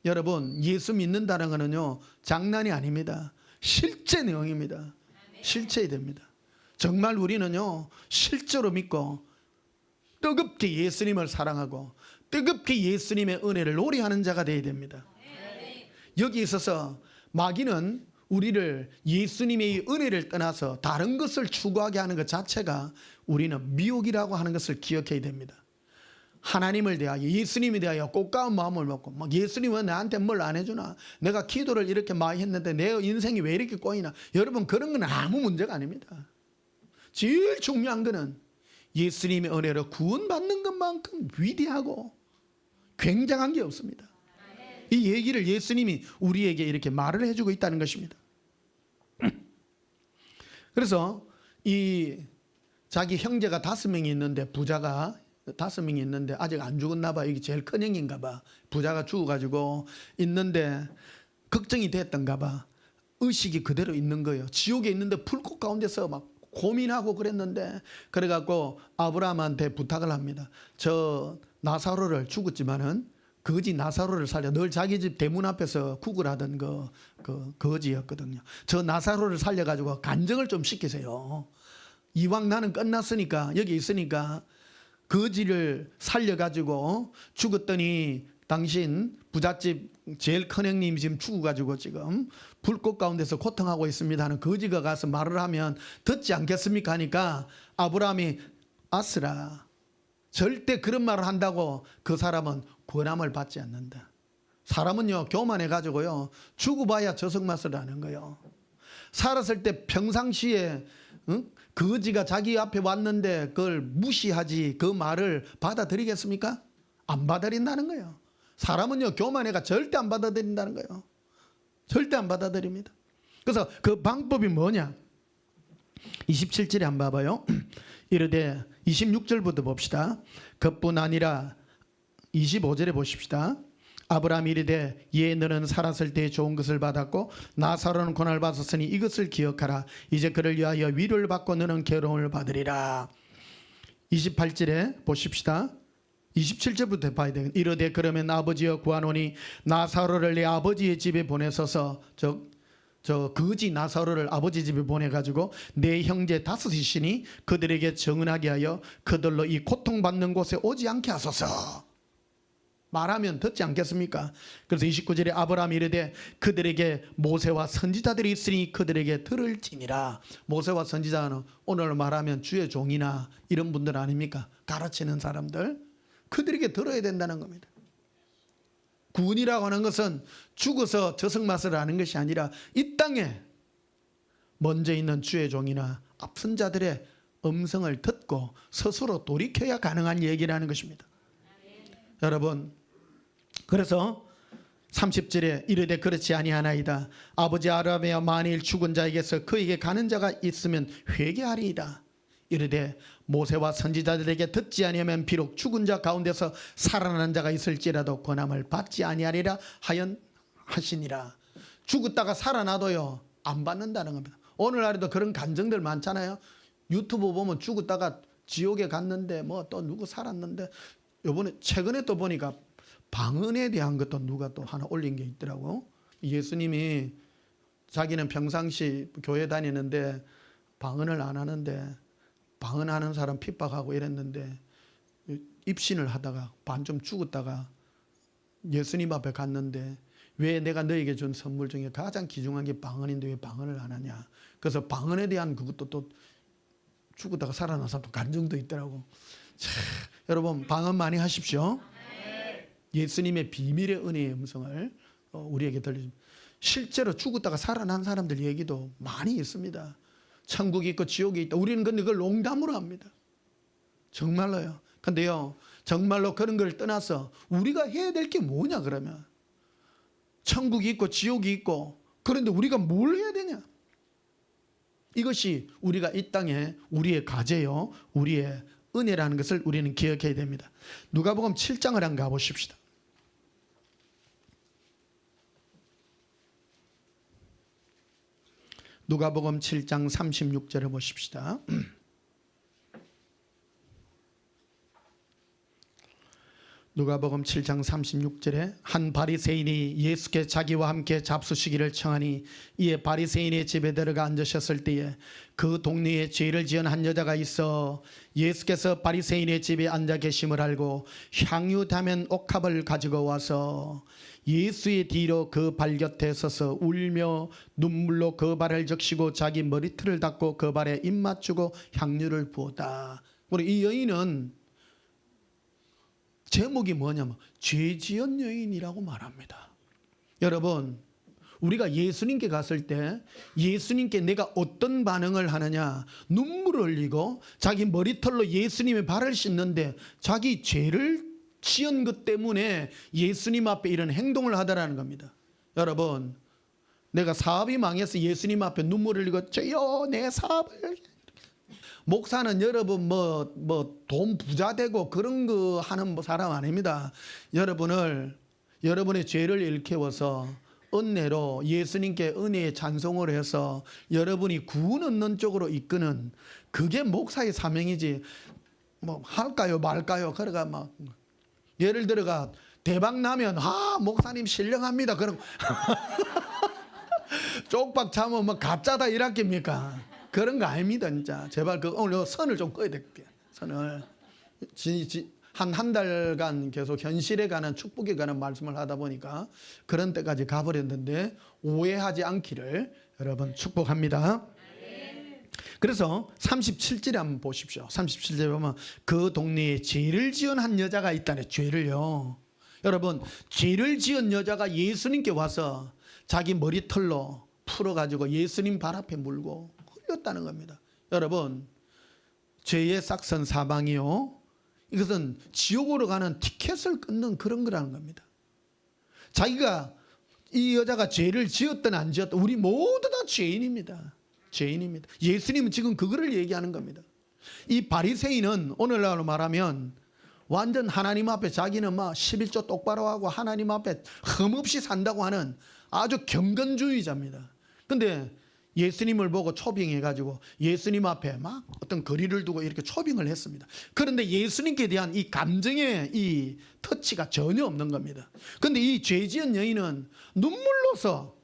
Speaker 1: 여러분, 예수 믿는다는 거는요 장난이 아닙니다. 실제 내용입니다. 실체이 됩니다. 정말 우리는요 실제로 믿고 뜨겁게 예수님을 사랑하고 뜨겁게 예수님의 은혜를 노래하는 자가 되어야 됩니다. 여기 있어서 마귀는 우리를 예수님의 은혜를 떠나서 다른 것을 추구하게 하는 것 자체가 우리는 미혹이라고 하는 것을 기억해야 됩니다. 하나님을 대하여 예수님에 대하여 꽃가운 마음을 먹고 막 예수님은 나한테 뭘 안 해주나, 내가 기도를 이렇게 많이 했는데 내 인생이 왜 이렇게 꼬이나. 여러분 그런 건 아무 문제가 아닙니다. 제일 중요한 거는 예수님의 은혜로 구원받는 것만큼 위대하고 굉장한 게 없습니다. 이 얘기를 예수님이 우리에게 이렇게 말을 해주고 있다는 것입니다. 그래서 이 자기 형제가 5명이 있는데, 부자가 5명이 있는데 아직 안 죽었나 봐. 이게 제일 큰 형인가 봐. 부자가 죽어가지고 있는데 걱정이 됐던가 봐. 의식이 그대로 있는 거예요. 지옥에 있는데 불꽃 가운데서 막 고민하고 그랬는데, 그래갖고 아브라함한테 부탁을 합니다. 저 나사로를, 죽었지만은 거지 나사로를 살려. 늘 자기 집 대문 앞에서 구걸하던 그 거지였거든요. 저 나사로를 살려가지고 간증을 좀 시키세요. 이왕 나는 끝났으니까, 여기 있으니까 거지를 살려가지고 죽었더니 당신 부잣집 제일 큰 형님이 지금 죽어가지고 지금 불꽃 가운데서 고통하고 있습니다 하는 거지가 가서 말을 하면 듣지 않겠습니까 하니까 아브라함이 아스라, 절대 그런 말을 한다고 그 사람은 권함을 받지 않는다. 사람은요 교만해 가지고요 죽어봐야 저승맛을 아는 거예요. 살았을 때 평상시에 거지가 자기 앞에 왔는데 그걸 무시하지 그 말을 받아들이겠습니까? 안 받아들인다는 거예요. 사람은요 교만해가 절대 안 받아들인다는 거예요. 절대 안 받아들입니다. 그래서 그 방법이 뭐냐? 27절에 한번 봐봐요. 이르되 26절부터 봅시다. 그뿐 아니라 25절에 보십시다. 아브라함이 이르되 예 너는 살았을 때 좋은 것을 받았고 나사로는 고난을 받았으니 이것을 기억하라. 이제 그를 위하여 위로를 받고 너는 괴로움을 받으리라. 28절에 보십시다. 27절부터 봐야 되겠. 이르되 그러면 아버지여 구하노니 나사로를 내 아버지의 집에 보내소서. 저 거지 나사로를 아버지 집에 보내가지고 내 형제 5이시니 그들에게 정은하게 하여 그들로 이 고통받는 곳에 오지 않게 하소서. 말하면 듣지 않겠습니까? 그래서 29절에 아브라함이 이르되 그들에게 모세와 선지자들이 있으니 그들에게 들을지니라. 모세와 선지자는 오늘 말하면 주의 종이나 이런 분들 아닙니까? 가르치는 사람들, 그들에게 들어야 된다는 겁니다. 구원이라고 하는 것은 죽어서 저승맛을 아는 것이 아니라 이 땅에 먼저 있는 주의 종이나 앞선 자들의 음성을 듣고 스스로 돌이켜야 가능한 얘기라는 것입니다. 여러분, 그래서 30절에 이르되 그렇지 아니하나이다. 아버지 아브라함이여 만일 죽은 자에게서 그에게 가는 자가 있으면 회개하리이다. 이르되 모세와 선지자들에게 듣지 아니하면 비록 죽은 자 가운데서 살아난 자가 있을지라도 권함을 받지 아니하리라 하시니라. 죽었다가 살아나도요 안 받는다는 겁니다. 오늘날에도 그런 간증들 많잖아요. 유튜브 보면 죽었다가 지옥에 갔는데 뭐 또 누구 살았는데, 요번에 최근에 또 보니까 방언에 대한 것도 누가 또 하나 올린 게 있더라고. 예수님이 자기는 평상시 교회 다니는데 방언을 안 하는데 방언하는 사람 핍박하고 이랬는데 입신을 하다가 반쯤 죽었다가 예수님 앞에 갔는데 왜 내가 너에게 준 선물 중에 가장 귀중한 게 방언인데 왜 방언을 안 하냐. 그래서 방언에 대한 그것도 또 죽었다가 살아난 사람도 간증도 있더라고. 참, 여러분 방언 많이 하십시오. 예수님의 비밀의 은혜의 음성을 우리에게 들려줍니다. 실제로 죽었다가 살아난 사람들 얘기도 많이 있습니다. 천국이 있고 지옥이 있다. 우리는 근데 그걸 농담으로 합니다. 정말로요. 근데요 정말로 그런 걸 떠나서 우리가 해야 될 게 뭐냐 그러면. 천국이 있고 지옥이 있고 그런데 우리가 뭘 해야 되냐. 이것이 우리가 이 땅에 우리의 과제요 우리의 은혜라는 것을 우리는 기억해야 됩니다. 누가복음 7장을 한번 가보십시다. 누가복음 7장 36절을 보십시다. 누가복음 7장 36절에 한 바리새인이 예수께 자기와 함께 잡수시기를 청하니 이에 바리새인의 집에 들어가 앉으셨을 때에 그 동네에 죄를 지은 한 여자가 있어 예수께서 바리새인의 집에 앉아 계심을 알고 향유 담은 옥합을 가지고 와서 예수의 뒤로 그 발 곁에 서서 울며 눈물로 그 발을 적시고 자기 머리털을 닦고 그 발에 입 맞추고 향유를 부었다. 우리 이 여인은 제목이 뭐냐면 죄 지은 여인이라고 말합니다. 여러분, 우리가 예수님께 갔을 때 예수님께 내가 어떤 반응을 하느냐, 눈물을 흘리고 자기 머리털로 예수님의 발을 씻는데 자기 죄를 지은 것 때문에 예수님 앞에 이런 행동을 하더라는 겁니다. 여러분, 내가 사업이 망해서 예수님 앞에 눈물을 흘리고 주여 내 사업을, 목사는 여러분 돈 부자 되고 그런 거 하는 사람 아닙니다. 여러분의 죄를 일깨워서 은혜로 예수님께 은혜의 찬송을 해서 여러분이 구원 얻는 쪽으로 이끄는, 그게 목사의 사명이지 뭐 할까요 말까요. 그러가 막 예를 들어가 대박 나면 목사님 신령합니다 그럼 쪽박 차면 뭐 가짜다 이랬겠습니까? 그런 거 아닙니다. 진짜 제발 오늘 선을 좀 꺼야 될게요. 선을 한 달간 계속 현실에 관한 축복에 관한 말씀을 하다 보니까 그런 때까지 가버렸는데 오해하지 않기를 여러분 축복합니다. 그래서 37절에 한번 보십시오. 37절에 보면 그 동네에 죄를 지은 한 여자가 있다네. 죄를요. 여러분, 죄를 지은 여자가 예수님께 와서 자기 머리털로 풀어가지고 예수님 발 앞에 물고 흘렸다는 겁니다. 여러분, 죄의 싹선 사방이요, 이것은 지옥으로 가는 티켓을 끊는 그런 거라는 겁니다. 자기가, 이 여자가 죄를 지었든 안 지었든 우리 모두 다 죄인입니다. 죄인입니다. 예수님은 지금 그거를 얘기하는 겁니다. 이 바리새인은 오늘날로 말하면 완전 하나님 앞에 자기는 막 11조 똑바로 하고 하나님 앞에 흠없이 산다고 하는 아주 경건주의자입니다. 근데 예수님을 보고 초빙해가지고 예수님 앞에 막 어떤 거리를 두고 이렇게 초빙을 했습니다. 그런데 예수님께 대한 이 감정의 이 터치가 전혀 없는 겁니다. 그런데 이 죄지은 여인은 눈물로서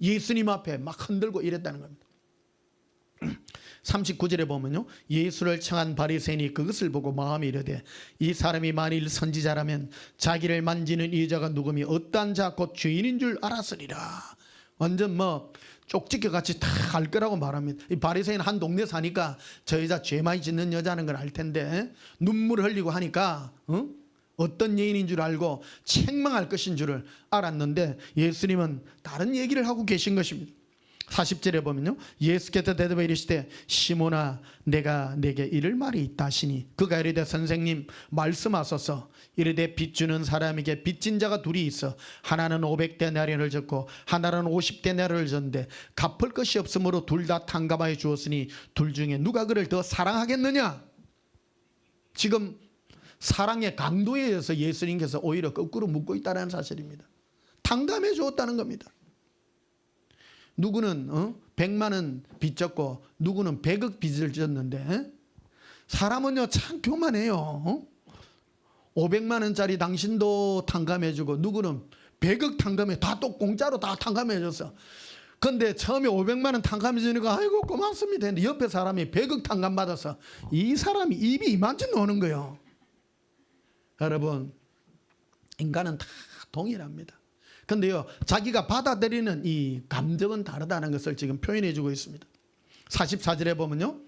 Speaker 1: 예수님 앞에 막 흔들고 이랬다는 겁니다. 39절에 보면요, 예수를 청한 바리새인이 그것을 보고 마음이 이르되 이 사람이 만일 선지자라면 자기를 만지는 이 여자가 누구미 어떠한 자 곧 죄인인 줄 알았으리라. 완전 쪽지게 같이 다 알 거라고 말합니다. 이 바리새인 한 동네 사니까 저 여자 죄 많이 짓는 여자는 걸 알 텐데 눈물을 흘리고 하니까 어떤 여인인 줄 알고 책망할 것인 줄을 알았는데 예수님은 다른 얘기를 하고 계신 것입니다. 40절에 보면요, 예수께서 대답하여 이르시되 시몬아 내가 내게 이를 말이 있다 하시니 그가 이르되 선생님 말씀하소서. 이르되 빚 주는 사람에게 빚진 자가 둘이 있어 하나는 500데나리온을 졌고 하나는 50데나리온을 졌는데 갚을 것이 없으므로 둘 다 탕감하여 주었으니 둘 중에 누가 그를 더 사랑하겠느냐. 지금 사랑의 강도에 의해서 예수님께서 오히려 거꾸로 묻고 있다는 사실입니다. 탕감해 주었다는 겁니다. 누구는 100만 원 빚 졌고 누구는 100억 빚을 졌는데 사람은요 참 교만해요. 500만 원짜리 당신도 탕감해 주고 누구는 100억 탕감해, 다 또 공짜로 다 탕감해 줬어. 근데 처음에 500만 원 탕감해 주니까 아이고 고맙습니다 했는데 옆에 사람이 100억 탕감 받아서 이 사람이 입이 이만큼 노는 거예요. 여러분, 인간은 다 동일합니다. 근데요, 자기가 받아들이는 이 감정은 다르다는 것을 지금 표현해 주고 있습니다. 44절에 보면요,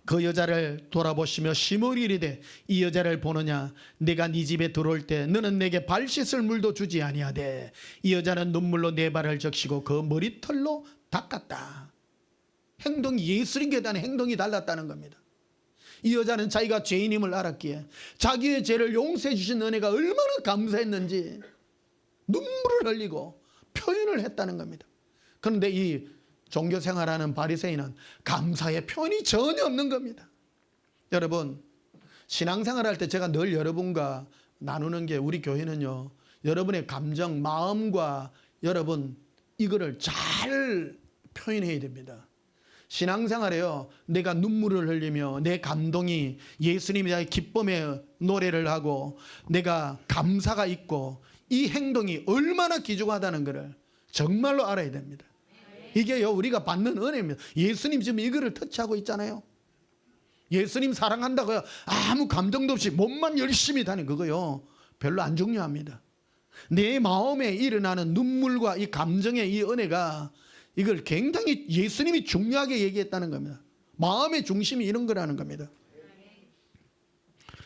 Speaker 1: 그 여자를 돌아보시며 시몬이 이르되 이 여자를 보느냐. 내가 네 집에 들어올 때 너는 내게 발 씻을 물도 주지 아니하되 이 여자는 눈물로 내 발을 적시고 그 머리털로 닦았다. 행동이, 예수님께 대한 행동이 달랐다는 겁니다. 이 여자는 자기가 죄인임을 알았기에 자기의 죄를 용서해 주신 은혜가 얼마나 감사했는지 눈물을 흘리고 표현을 했다는 겁니다. 그런데 이 종교생활하는 바리새인은 감사의 표현이 전혀 없는 겁니다. 여러분, 신앙생활할 때 제가 늘 여러분과 나누는 게, 우리 교회는요, 여러분의 감정, 마음과 여러분 이거를 잘 표현해야 됩니다. 신앙생활에요, 내가 눈물을 흘리며 내 감동이 예수님에 대한 기쁨의 노래를 하고 내가 감사가 있고 이 행동이 얼마나 귀중하다는 것을 정말로 알아야 됩니다. 이게요, 우리가 받는 은혜입니다. 예수님 지금 이거를 터치하고 있잖아요. 예수님 사랑한다고요, 아무 감정도 없이 몸만 열심히 다니는 그거요, 별로 안 중요합니다. 내 마음에 일어나는 눈물과 이 감정의 이 은혜가, 이걸 굉장히 예수님이 중요하게 얘기했다는 겁니다. 마음의 중심이 이런 거라는 겁니다.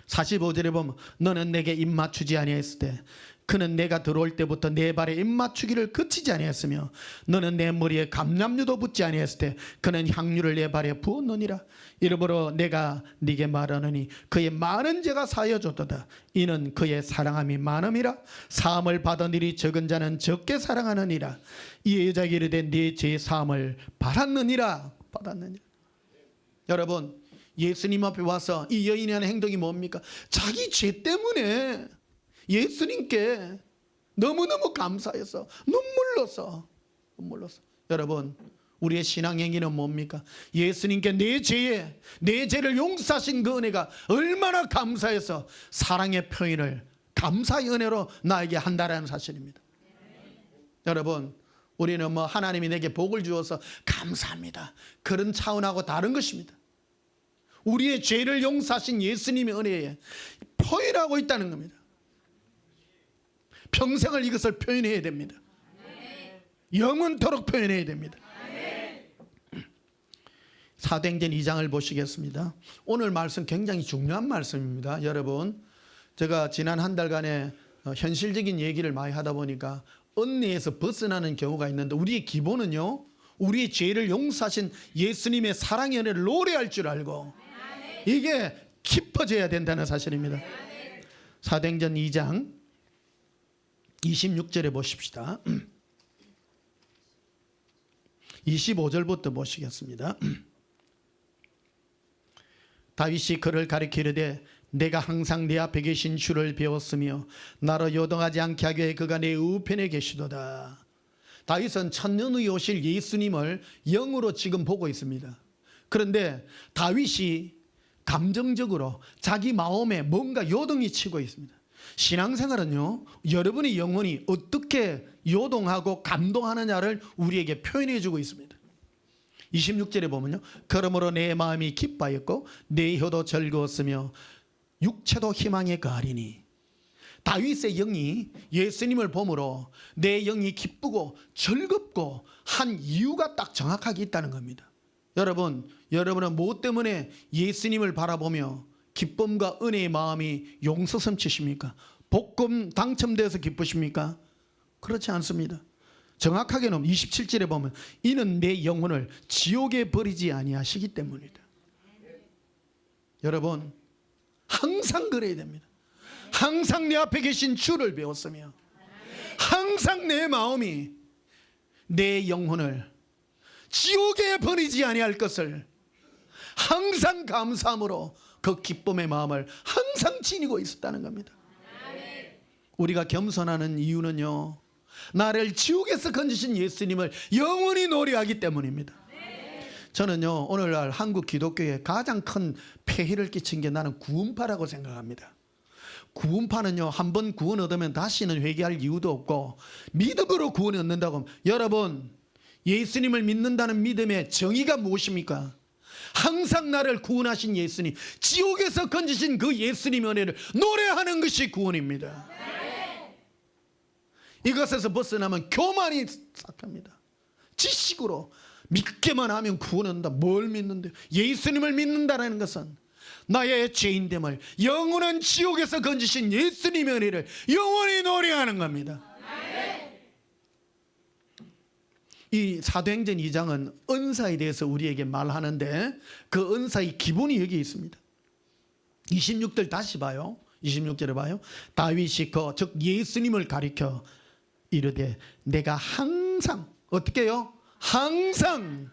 Speaker 1: 45절에 보면 너는 내게 입 맞추지 아니했을 때 그는 내가 들어올 때부터 내 발에 입 맞추기를 그치지 아니했으며 너는 내 머리에 감람류도 붓지 아니했을 때 그는 향유를 내 발에 부었느니라. 이러므로 내가 네게 말하노니 그의 많은 죄가 사여졌도다. 이는 그의 사랑함이 많음이라. 사함을 받은 일이 적은 자는 적게 사랑하느니라. 이 여자에게 이르되 네 죄 사함을 받았느니라. 여러분, 예수님 앞에 와서 이 여인이 하는 행동이 뭡니까? 자기 죄 때문에 예수님께 너무너무 감사해서 눈물로서. 여러분, 우리의 신앙 행위는 뭡니까? 예수님께 내 죄를 용서하신 그 은혜가 얼마나 감사해서 사랑의 표현을 감사의 은혜로 나에게 한다라는 사실입니다. 여러분, 우리는 뭐 하나님이 내게 복을 주어서 감사합니다, 그런 차원하고 다른 것입니다. 우리의 죄를 용서하신 예수님의 은혜에 표현하고 있다는 겁니다. 평생을 이것을 표현해야 됩니다. 영원토록 표현해야 됩니다. 사도행전 2장을 보시겠습니다. 오늘 말씀 굉장히 중요한 말씀입니다. 여러분, 제가 지난 한 달간에 현실적인 얘기를 많이 하다 보니까 은혜에서 벗어나는 경우가 있는데, 우리의 기본은요, 우리의 죄를 용서하신 예수님의 사랑의 은혜를 노래할 줄 알고 이게 깊어져야 된다는 사실입니다. 사도행전 2장 26절에 보십시다. 25절부터 보시겠습니다. 다윗이 그를 가리키려되 내가 항상 내 앞에 계신 주를 배웠으며 나로 요동하지 않게 하기 위해 그가 내 우편에 계시도다. 다윗은 천년 후에 오실 예수님을 영으로 지금 보고 있습니다. 그런데 다윗이 감정적으로 자기 마음에 뭔가 요동이 치고 있습니다. 신앙생활은요, 여러분의 영혼이 어떻게 요동하고 감동하느냐를 우리에게 표현해 주고 있습니다. 26절에 보면요, 그러므로 내 마음이 기뻐하였고 내 혀도 즐거웠으며 육체도 희망에 거하리니. 다윗의 영이 예수님을 보므로 내 영이 기쁘고 즐겁고 한 이유가 딱 정확하게 있다는 겁니다. 여러분, 여러분은 무엇 때문에 예수님을 바라보며 기쁨과 은혜의 마음이 용서섬치십니까? 복금 당첨되어서 기쁘십니까? 그렇지 않습니다. 정확하게는 27절에 보면 이는 내 영혼을 지옥에 버리지 아니하시기 때문이다. 여러분, 항상 그래야 됩니다. 항상 내 앞에 계신 주를 배웠으며 항상 내 마음이 내 영혼을 지옥에 버리지 아니할 것을 항상 감사함으로 그 기쁨의 마음을 항상 지니고 있었다는 겁니다. 우리가 겸손하는 이유는요, 나를 지옥에서 건지신 예수님을 영원히 노래하기 때문입니다. 저는요, 오늘날 한국 기독교에 가장 큰 폐해를 끼친 게 나는 구원파라고 생각합니다. 구원파는요, 한번 구원 얻으면 다시는 회개할 이유도 없고 믿음으로 구원을 얻는다고 하면, 여러분, 예수님을 믿는다는 믿음의 정의가 무엇입니까? 항상 나를 구원하신 예수님, 지옥에서 건지신 그 예수님의 은혜를 노래하는 것이 구원입니다. 이것에서 벗어나면 교만이 싹합니다. 지식으로 믿기만 하면 구원한다. 뭘 믿는데? 예수님을 믿는다는 것은 나의 죄인됨을 영원한 지옥에서 건지신 예수님의 은혜를 영원히 노래하는 겁니다. 이 사도행전 2장은 은사에 대해서 우리에게 말하는데 그 은사의 기본이 여기 있습니다. 26절 다시 봐요. 26절에 봐요. 다윗이 즉 예수님을 가리켜 이르되 내가 항상 어떻게 해요? 항상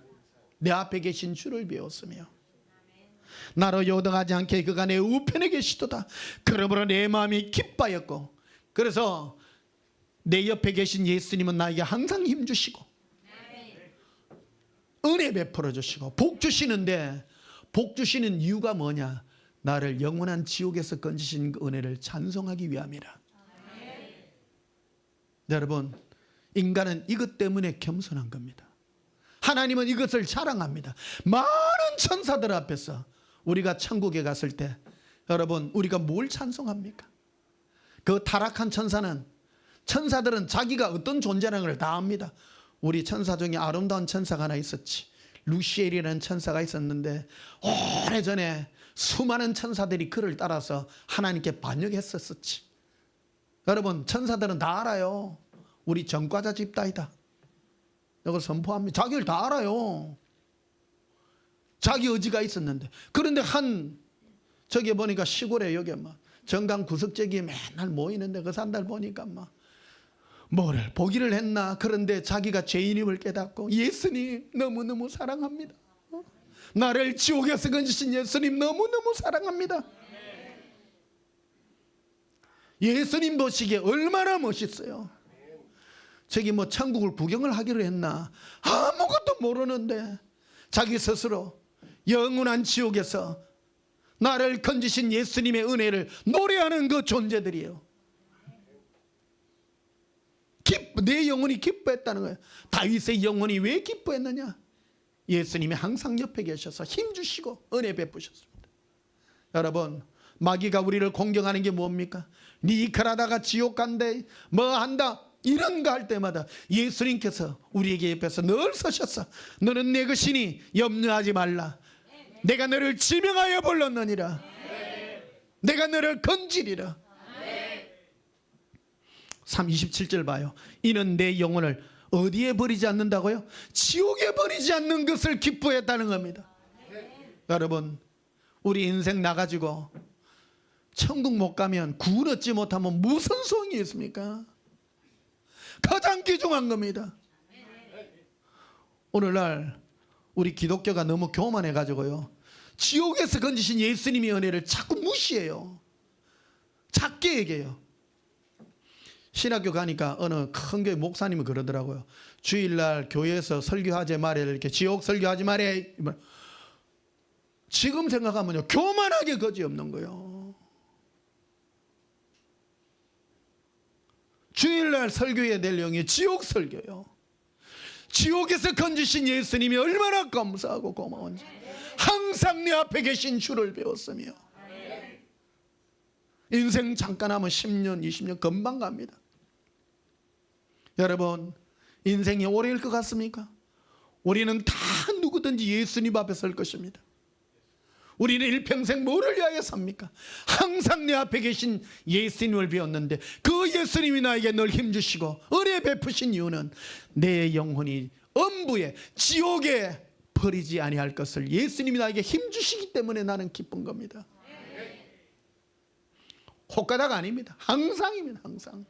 Speaker 1: 내 앞에 계신 주를 배웠으며 나로 요동하지 않게 그가 내 우편에 계시도다. 그러므로 내 마음이 기뻐하였고, 그래서 내 옆에 계신 예수님은 나에게 항상 힘주시고 은혜 베풀어 주시고 복 주시는데, 복 주시는 이유가 뭐냐? 나를 영원한 지옥에서 건지신 그 은혜를 찬송하기 위함이라. 여러분, 인간은 이것 때문에 겸손한 겁니다. 하나님은 이것을 자랑합니다. 많은 천사들 앞에서 우리가 천국에 갔을 때 여러분, 우리가 뭘 찬송합니까? 그 타락한 천사들은 자기가 어떤 존재라는 걸 다 압니다. 우리 천사 중에 아름다운 천사가 하나 있었지. 루시엘이라는 천사가 있었는데 오래전에 수많은 천사들이 그를 따라서 하나님께 반역했었지. 여러분, 천사들은 다 알아요. 우리 전과자 집단이다. 이걸 선포합니다. 자기를 다 알아요. 자기 의지가 있었는데. 그런데 저기 보니까 시골에 여기 막 정강 구석재기에 맨날 모이는데 그 산달 보니까 막 뭐를 보기를 했나. 그런데 자기가 죄인임을 깨닫고 예수님 너무너무 사랑합니다. 나를 지옥에서 건지신 예수님 너무너무 사랑합니다. 예수님 보시기에 얼마나 멋있어요. 저기 뭐 천국을 구경을 하기로 했나. 아무것도 모르는데 자기 스스로 영원한 지옥에서 나를 건지신 예수님의 은혜를 노래하는 그 존재들이에요. 내 영혼이 기뻐했다는 거예요. 다윗의 영혼이 왜 기뻐했느냐? 예수님이 항상 옆에 계셔서 힘주시고 은혜 베푸셨습니다. 여러분, 마귀가 우리를 공경하는 게 뭡니까? 니 그러다가 지옥 간대, 뭐 한다, 이런 거 할 때마다 예수님께서 우리에게 옆에서 늘 서셨어. 너는 내 것이니 염려하지 말라. 내가 너를 지명하여 불렀느니라. 내가 너를 건지리라. 27절 봐요. 이는 내 영혼을 어디에 버리지 않는다고요? 지옥에 버리지 않는 것을 기뻐했다는 겁니다. 여러분, 우리 인생 나가지고 천국 못 가면 구원 얻지 못하면 무슨 소용이 있습니까? 가장 귀중한 겁니다. 오늘날 우리 기독교가 너무 교만해 가지고요, 지옥에서 건지신 예수님의 은혜를 자꾸 무시해요. 작게 얘기해요. 신학교 가니까 어느 큰 교회 목사님이 그러더라고요. 주일날 교회에서 설교하지 말에, 이렇게 지옥 설교하지 말에. 지금 생각하면요, 교만하게 거지없는 거예요. 주일날 설교의 내용이 지옥 설교예요. 지옥에서 건지신 예수님이 얼마나 감사하고 고마운지 항상 내 앞에 계신 주를 배웠으며, 인생 잠깐 하면 10년 20년 금방 갑니다. 여러분, 인생이 오래일 것 같습니까? 우리는 다 누구든지 예수님 앞에 설 것입니다. 우리는 일평생 뭐를 위하여 삽니까? 항상 내 앞에 계신 예수님을 배웠는데 그 예수님이 나에게 늘 힘주시고 은혜 베푸신 이유는 내 영혼이 엄부에 지옥에 버리지 아니할 것을 예수님이 나에게 힘주시기 때문에 나는 기쁜 겁니다. 혹가다가 아닙니다. 항상입니다. 항상.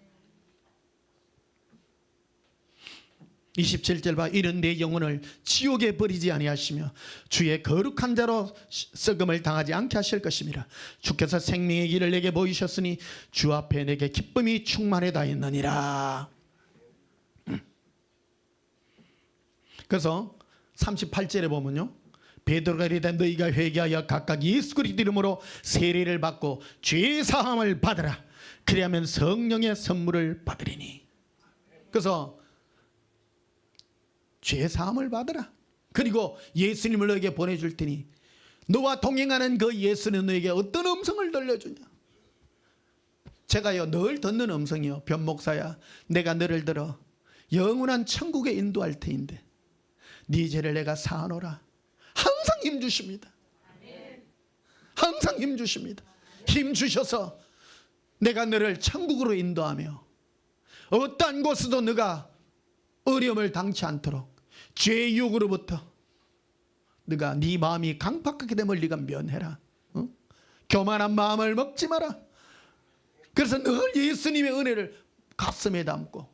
Speaker 1: 27절 봐. 이런 내 영혼을 지옥에 버리지 아니하시며 주의 거룩한 자로 썩음을 당하지 않게 하실 것임이라. 주께서 생명의 길을 내게 보이셨으니 주 앞에 내게 기쁨이 충만해 다했느니라. 그래서 38절에 보면요, 베드로가 이르되 너희가 회개하여 각각 예수 그리스도 이름으로 세례를 받고 죄 사함을 받으라. 그리하면 성령의 선물을 받으리니. 그래서 죄 사함을 받으라. 그리고 예수님을 너에게 보내줄 테니 너와 동행하는 그 예수는 너에게 어떤 음성을 들려주냐? 제가요 늘 듣는 음성이요, 변목사야 내가 너를 들어 영원한 천국에 인도할 테인데 네 죄를 내가 사하노라. 항상 힘주십니다. 항상 힘주십니다. 힘주셔서 내가 너를 천국으로 인도하며 어떠한 곳에도 너가 어려움을 당치 않도록 죄의 유혹으로부터 네가 네 마음이 강팍하게 되면 네가 면해라. 교만한 마음을 먹지 마라. 그래서 늘 예수님의 은혜를 가슴에 담고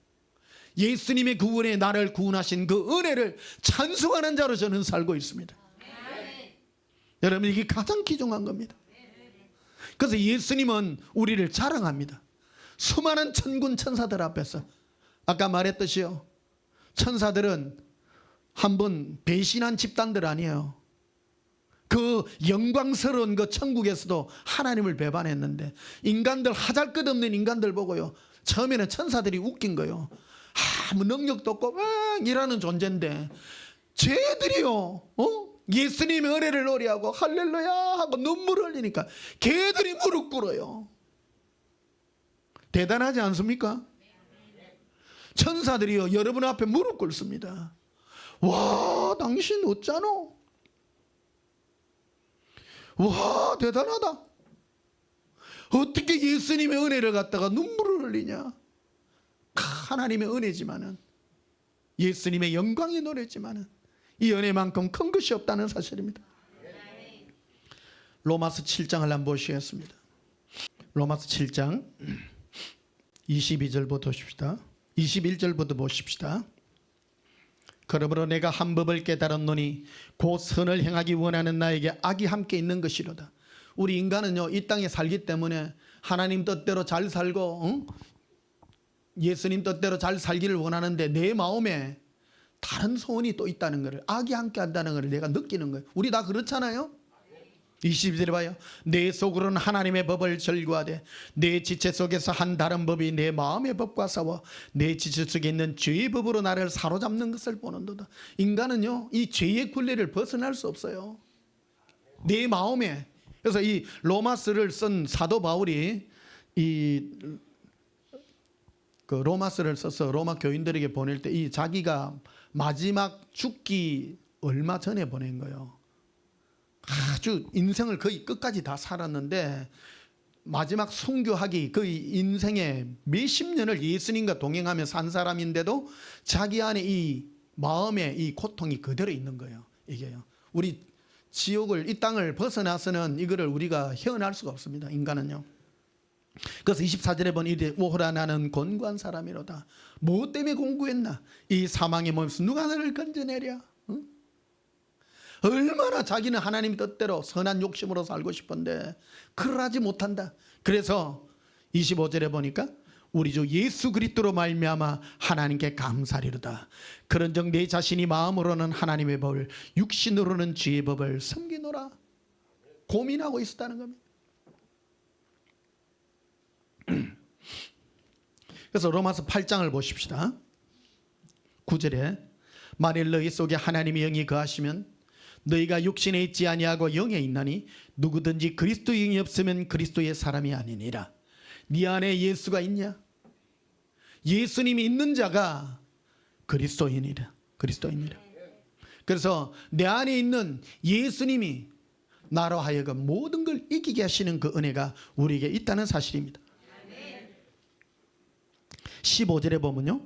Speaker 1: 예수님의 구원에 나를 구원하신 그 은혜를 찬송하는 자로 저는 살고 있습니다. 여러분, 이게 가장 귀중한 겁니다. 그래서 예수님은 우리를 자랑합니다. 수많은 천군 천사들 앞에서 아까 말했듯이요, 천사들은 한번 배신한 집단들 아니에요. 그 영광스러운 그 천국에서도 하나님을 배반했는데 인간들, 하잘것없는 인간들 보고요, 처음에는 천사들이 웃긴 거예요. 아무 능력도 없고 막 이라는 존재인데 쟤들이요, 예수님의 은혜를 노래하고 할렐루야 하고 눈물을 흘리니까 걔들이 무릎 꿇어요. 대단하지 않습니까? 천사들이요, 여러분 앞에 무릎 꿇습니다. 와, 당신 어쩌노? 와, 대단하다. 어떻게 예수님의 은혜를 갖다가 눈물을 흘리냐? 하나님의 은혜지만은, 예수님의 영광의 노래지만은 이 은혜만큼 큰 것이 없다는 사실입니다. 로마서 7장을 한번 보시겠습니다. 로마서 7장 22절부터 보십시다. 21절부터 보십시다. 그러므로 내가 한 법을 깨달았노니 곧 선을 행하기 원하는 나에게 악이 함께 있는 것이로다. 우리 인간은요, 이 땅에 살기 때문에 하나님 뜻대로 잘 살고 예수님 뜻대로 잘 살기를 원하는데 내 마음에 다른 소원이 또 있다는 것을, 악이 함께 한다는 것을 내가 느끼는 거예요. 우리 다 그렇잖아요. 22절에 봐요. 내 속으로는 하나님의 법을 절구하되 내 지체 속에서 한 다른 법이 내 마음의 법과 싸워 내 지체 속에 있는 죄의 법으로 나를 사로잡는 것을 보는도다. 인간은요, 이 죄의 굴레를 벗어날 수 없어요. 내 마음에. 그래서 이 로마서를 쓴 사도 바울이 그 로마서를 써서 로마 교인들에게 보낼 때 이 자기가 마지막 죽기 얼마 전에 보낸 거예요. 아주 인생을 거의 끝까지 다 살았는데 마지막 순교하기, 그 인생의 몇십 년을 예수님과 동행하며 산 사람인데도 자기 안에 이 마음에 이 고통이 그대로 있는 거예요. 이게요, 우리 지옥을, 이 땅을 벗어나서는 이거를 우리가 헤어날 수가 없습니다, 인간은요. 그래서 24절에 보니 이르되 오호라 나는 곤고한 사람이로다. 뭐 때문에 공고했나? 이 사망의 몸에서 누가 나를 건져내랴? 응? 얼마나 자기는 하나님 뜻대로 선한 욕심으로 살고 싶은데 그걸 하지 못한다. 그래서 25절에 보니까 우리 주 예수 그리스도로 말미암아 하나님께 감사리로다. 그런즉 내 자신이 마음으로는 하나님의 법을, 육신으로는 죄의 법을 섬기노라. 고민하고 있었다는 겁니다. 그래서 로마서 8장을 보십시다. 9절에 만일 너희 속에 하나님의 영이 거하시면 너희가 육신에 있지 아니하고 영에 있나니 누구든지 그리스도 영이 없으면 그리스도의 사람이 아니니라. 네 안에 예수가 있냐? 예수님이 있는 자가 그리스도인이라. 그리스도인이라. 그래서 내 안에 있는 예수님이 나로 하여금 모든 걸 이기게 하시는 그 은혜가 우리에게 있다는 사실입니다. 15절에 보면요,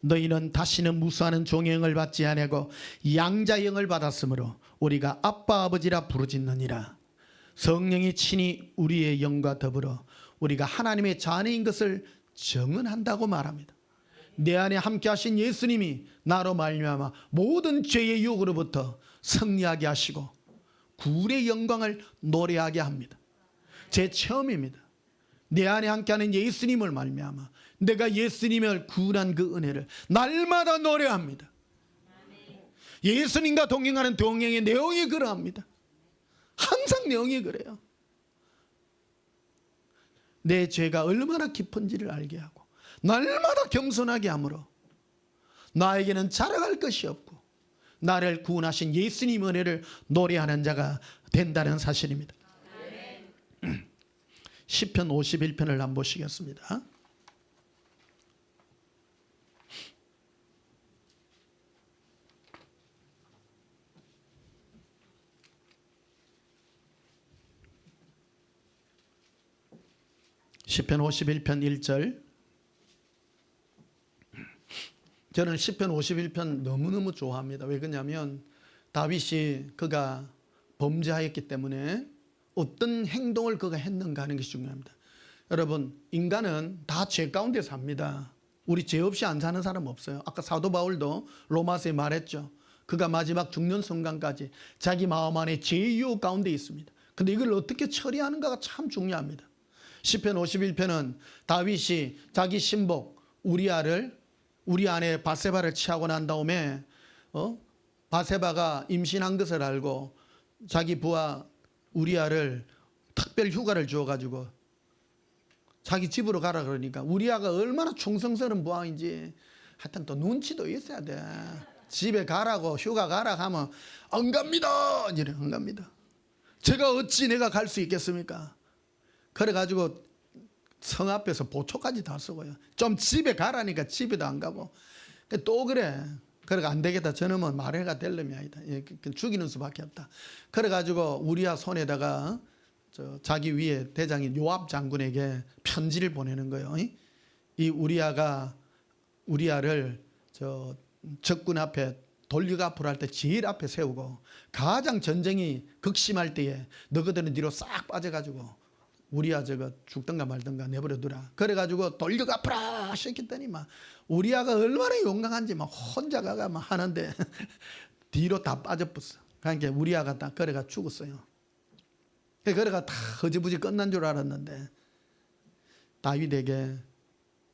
Speaker 1: 너희는 다시는 무수하는 종의 영을 받지 아니하고 양자의 영을 받았으므로 우리가 아빠 아버지라 부르짖느니라. 성령이 친히 우리의 영과 더불어 우리가 하나님의 자녀인 것을 증언한다고 말합니다. 내 안에 함께 하신 예수님이 나로 말미암아 모든 죄의 유혹으로부터 승리하게 하시고 구원의 영광을 노래하게 합니다. 제 체험입니다. 내 안에 함께하는 예수님을 말미암아 내가 예수님을 구원한 그 은혜를 날마다 노래합니다. 예수님과 동행하는 동행의 내용이 그러합니다. 항상 내용이 그래요. 내 죄가 얼마나 깊은지를 알게 하고 날마다 겸손하게 함으로 나에게는 자랑할 것이 없고 나를 구원하신 예수님 은혜를 노래하는 자가 된다는 사실입니다. 시편 51편을 한번 보시겠습니다. 시편 51편 1절. 저는 시편 51편 너무너무 좋아합니다. 왜 그러냐면 다윗이 그가 범죄하였기 때문에 어떤 행동을 그가 했는가 하는 것이 중요합니다. 여러분, 인간은 다 죄 가운데 삽니다. 우리 죄 없이 안 사는 사람 없어요. 아까 사도 바울도 로마서에 말했죠. 그가 마지막 죽는 순간까지 자기 마음 안에 죄의 유혹 가운데 있습니다. 근데 이걸 어떻게 처리하는가가 참 중요합니다. 시편 51편은 다윗이 자기 신복 우리아를, 우리 아내 바세바를 취하고 난 다음에 바세바가 임신한 것을 알고 자기 부하 우리아를 특별 휴가를 주어가지고 자기 집으로 가라 그러니까 우리아가 얼마나 충성스러운 부하인지 하여튼 또 눈치도 있어야 돼. 집에 가라고 휴가 가라 하면 안 갑니다. 이래 안 갑니다. 제가 어찌 내가 갈 수 있겠습니까? 그래가지고 성 앞에서 보초까지 다 쓰고요. 좀 집에 가라니까 집에도 안 가고 또 그래. 그래가 안 되겠다. 저놈은 말해가 될 놈이 아니다. 죽이는 수밖에 없다. 그래가지고 우리아 손에다가 자기 위에 대장인 요압 장군에게 편지를 보내는 거예요. 이 우리아를 적군 앞에 돌격 앞으로 할 때 제일 앞에 세우고 가장 전쟁이 극심할 때에 너희들은 뒤로 싹 빠져가지고 우리아 죽든가 말든가 내버려두라. 그래가지고 돌격 앞으로 시켰더니 막 우리아가 얼마나 용감한지 막 혼자 가가 막 하는데 뒤로 다 빠져버렸어. 그러니까 우리아가 딱 그래가 죽었어요. 그래가 다 허지부지 끝난 줄 알았는데 다윗에게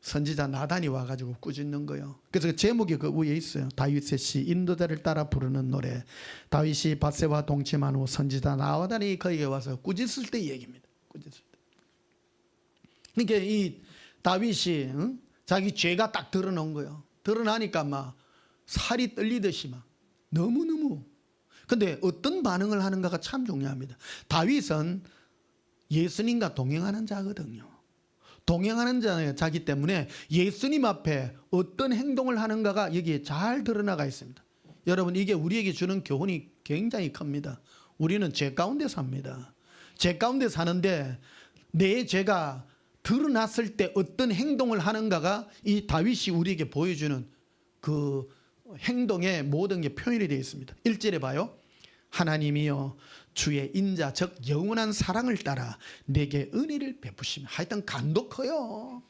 Speaker 1: 선지자 나단이 와가지고 꾸짖는 거예요. 그래서 그 제목이 그 위에 있어요. 다윗의 시 인도자를 따라 부르는 노래. 다윗이 밧세바와 동침한 후 선지자 나단이 거기에 와서 꾸짖을 때 얘기입니다. 꾸짖을 때. 그러니까 이 다윗이 자기 죄가 딱 드러난 거예요. 드러나니까 막 살이 떨리듯이 막 너무너무. 근데 어떤 반응을 하는가가 참 중요합니다. 다윗은 예수님과 동행하는 자거든요. 동행하는 자기 때문에 예수님 앞에 어떤 행동을 하는가가 여기에 잘 드러나가 있습니다. 여러분 이게 우리에게 주는 교훈이 굉장히 큽니다. 우리는 죄 가운데 삽니다. 죄 가운데 사는데 내 죄가 드러났을 때 어떤 행동을 하는가가 이 다윗이 우리에게 보여주는 그 행동의 모든 게 표현이 되어 있습니다. 1절에 봐요. 하나님이여 주의 인자 즉 영원한 사랑을 따라 내게 은혜를 베푸시며. 하여튼 간도 커요.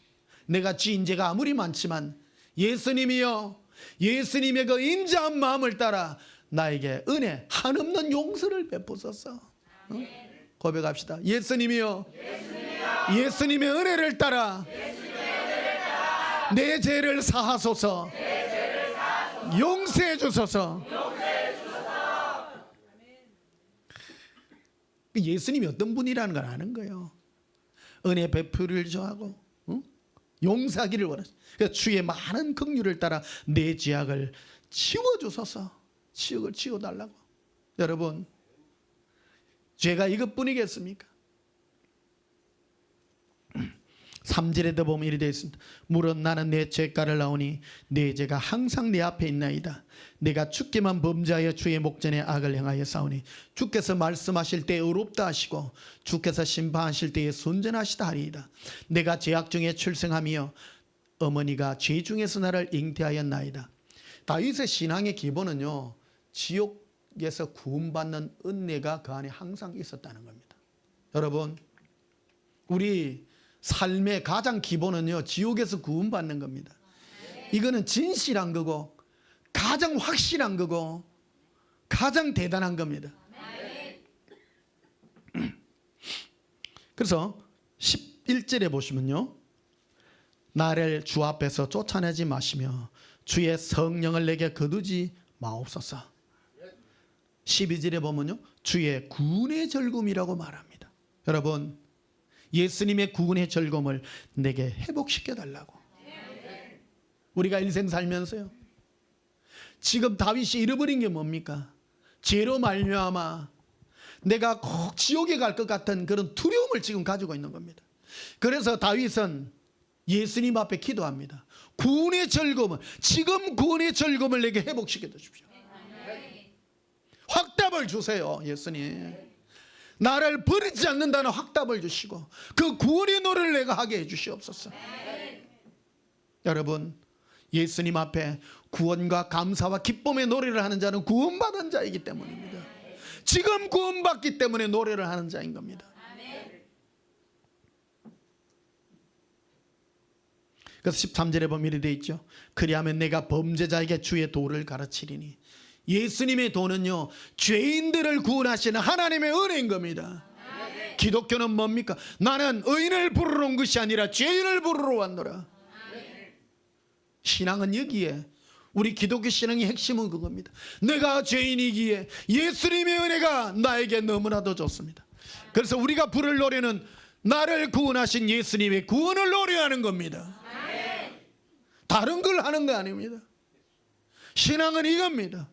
Speaker 1: 내가 지은 죄가 아무리 많지만 예수님이여 예수님의 그 인자한 마음을 따라 나에게 은혜 한없는 용서를 베푸소서. 고백합시다. 예수님이여 예수님의 은혜를 따라 내 죄를 사하소서. 용서해 주소서. 예수님이 어떤 분이라는 걸 아는 거예요. 은혜 베풀을 좋아하고 용서하기를 원하시고 그러니까 주의 많은 긍휼을 따라 내 죄악을 치워주소서. 치욕을 치워달라고. 여러분 죄가 이것뿐이겠습니까? 3절에도 보면 이리 되어 있습니다. 물론 나는 내 죄가를 나오니 내 죄가 항상 내 앞에 있나이다. 내가 주께만 범죄하여 주의 목전에 악을 행하여 싸우니 주께서 말씀하실 때 의롭다 하시고 주께서 심판하실 때에 순전하시다 하리이다. 내가 죄악 중에 출생하며 어머니가 죄 중에서 나를 잉태하였나이다. 다윗의 신앙의 기본은요 지옥에서 구원받는 은혜가 그 안에 항상 있었다는 겁니다. 여러분 우리 삶의 가장 기본은요 지옥에서 구원받는 겁니다. 이거는 진실한 거고 가장 확실한 거고 가장 대단한 겁니다. 그래서 11절에 보시면요 나를 주 앞에서 쫓아내지 마시며 주의 성령을 내게 거두지 마옵소서. 12절에 보면요 주의 구원의 즐거움이라고 말합니다. 여러분 예수님의 구원의 즐거움을 내게 회복시켜 달라고. 우리가 인생 살면서요 지금 다윗이 잃어버린 게 뭡니까? 죄로 말미암아 내가 꼭 지옥에 갈 것 같은 그런 두려움을 지금 가지고 있는 겁니다. 그래서 다윗은 예수님 앞에 기도합니다. 구원의 즐거움을 지금 구원의 즐거움을 내게 회복시켜 주십시오. 확답을 주세요. 예수님 나를 버리지 않는다는 확답을 주시고 그 구원의 노래를 내가 하게 해 주시옵소서. 여러분 예수님 앞에 구원과 감사와 기쁨의 노래를 하는 자는 구원받은 자이기 때문입니다. 지금 구원받기 때문에 노래를 하는 자인 겁니다. 그래서 13절에 보면 이렇게 되어 있죠. 그리하면 내가 범죄자에게 주의 도를 가르치리니. 예수님의 도는요 죄인들을 구원하시는 하나님의 은혜인 겁니다. 기독교는 뭡니까? 나는 의인을 부르러 온 것이 아니라 죄인을 부르러 왔노라. 신앙은 여기에 우리 기독교 신앙의 핵심은 그겁니다. 내가 죄인이기에 예수님의 은혜가 나에게 너무나도 좋습니다. 그래서 우리가 부를 노래는 나를 구원하신 예수님의 구원을 노래하는 겁니다. 다른 걸 하는 거 아닙니다. 신앙은 이겁니다.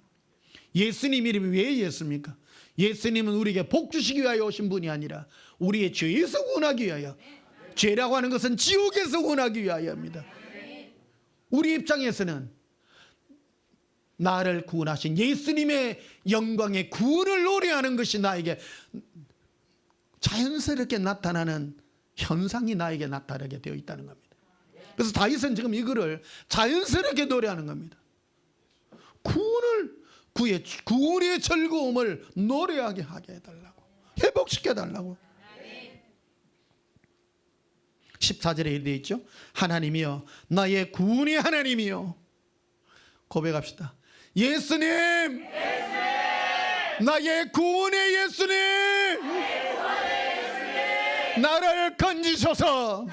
Speaker 1: 예수님 이름이 왜 예수입니까? 예수님은 우리에게 복 주시기 위하여 오신 분이 아니라 우리의 죄에서 구원하기 위하여, 죄라고 하는 것은 지옥에서 구원하기 위하여입니다. 우리 입장에서는 나를 구원하신 예수님의 영광의 구원을 노래하는 것이 나에게 자연스럽게 나타나는 현상이 나에게 나타나게 되어 있다는 겁니다. 그래서 다윗은 지금 이거를 자연스럽게 노래하는 겁니다. 구원의 즐거움을 노래하게 하게 해달라고, 회복시켜달라고. 14절에 이렇게 되어 있죠. 하나님이여, 나의 구원의 하나님이여. 고백합시다. 예수님, 나의 구원의 예수님, 나를 건지소서.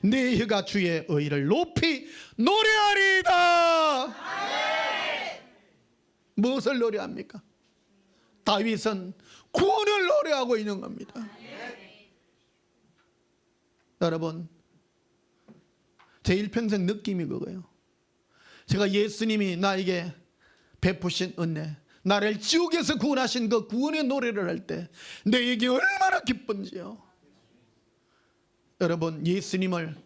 Speaker 1: 내 혀가 주의 의를 높이 노래하리이다. 무엇을 노래합니까? 다윗은 구원을 노래하고 있는 겁니다. 여러분, 제 일평생 느낌이 그거예요. 제가 예수님이 나에게 베푸신 은혜, 나를 지옥에서 구원하신 그 구원의 노래를 할 때 내게 얼마나 기쁜지요. 여러분, 예수님을,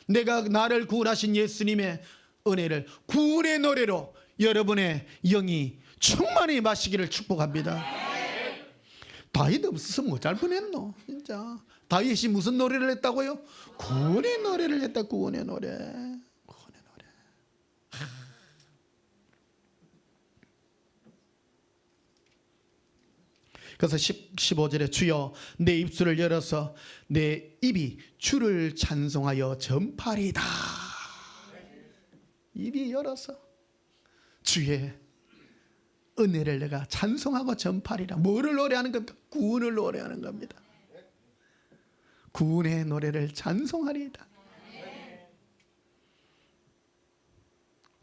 Speaker 1: 내가 나를 구원하신 예수님의 은혜를 구원의 노래로 여러분의 영이 충만히 마시기를 축복합니다. 다윗 없었으면 어쩔 뻔했노. 진짜 다윗이 무슨 노래를 했다고요? 구원의 노래를 했다. 구원의 노래. 구원의 노래. 그래서 15절에 주여 내 입술을 열어서 내 입이 주를 찬송하여 전파리다. 입이 열어서 주의 은혜를 내가 찬송하고 전파리라. 뭐를 노래하는 겁니까? 구원을 노래하는 겁니다. 구원의 노래를 찬송하리이다.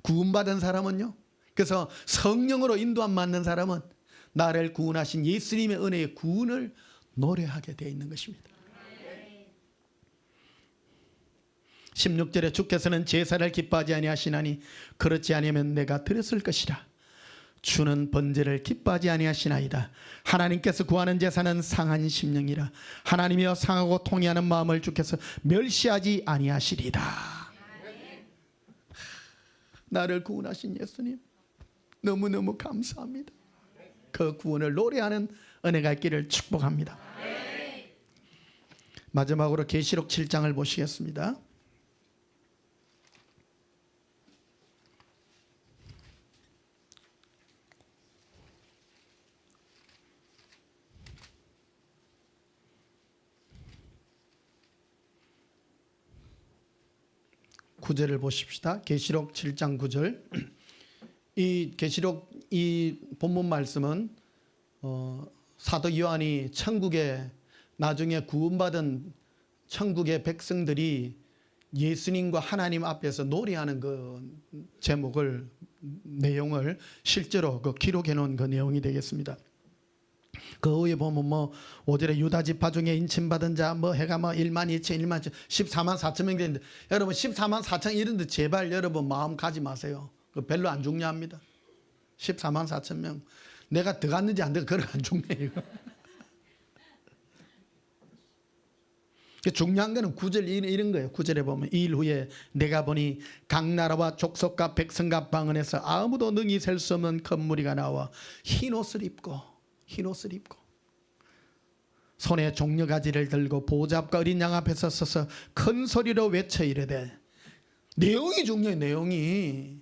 Speaker 1: 구원받은 사람은요, 그래서 성령으로 인도 안 받는 사람은 나를 구원하신 예수님의 은혜의 구원을 노래하게 되어 있는 것입니다. 16절에 주께서는 제사를 기뻐하지 아니하시나니 그렇지 아니하면 내가 드렸을 것이라. 주는 번제를 기뻐하지 아니하시나이다. 하나님께서 구하는 제사는 상한 심령이라. 하나님이여 상하고 통회하는 마음을 주께서 멸시하지 아니하시리다. 나를 구원하신 예수님 너무너무 감사합니다. 그 구원을 노래하는 은혜가 있기를 축복합니다. 마지막으로 계시록 7장을 보시겠습니다. 구절을 보십시다. 계시록 7장 9절. 이 계시록 이 본문 말씀은 사도 요한이 천국에 나중에 구원받은 천국의 백성들이 예수님과 하나님 앞에서 노래하는 그 제목을, 내용을 실제로 그 기록해 놓은 그 내용이 되겠습니다. 그 후에 보면 5절에 유다 지파 중에 인침받은 자 해가 1만 2천 1만 14만 4천 명 되는데, 여러분 14만 4천 이런데 제발 여러분 마음 가지 마세요. 별로 안 중요합니다. 14만 4천 명. 내가 들어갔는지 안 들어갔는지 그건 안 중요해요. 중요한 거는 9절 이런 거예요. 9절에 보면 이 일 후에 내가 보니 각 나라와 족속과 백성과 방언에서 아무도 능히 셀 수 없는 큰 무리가 나와 흰 옷을 입고 손에 종려가지를 들고 보좌 앞과 어린 양 앞에서 서서 큰 소리로 외쳐 이르되. 내용이 중요해. 내용이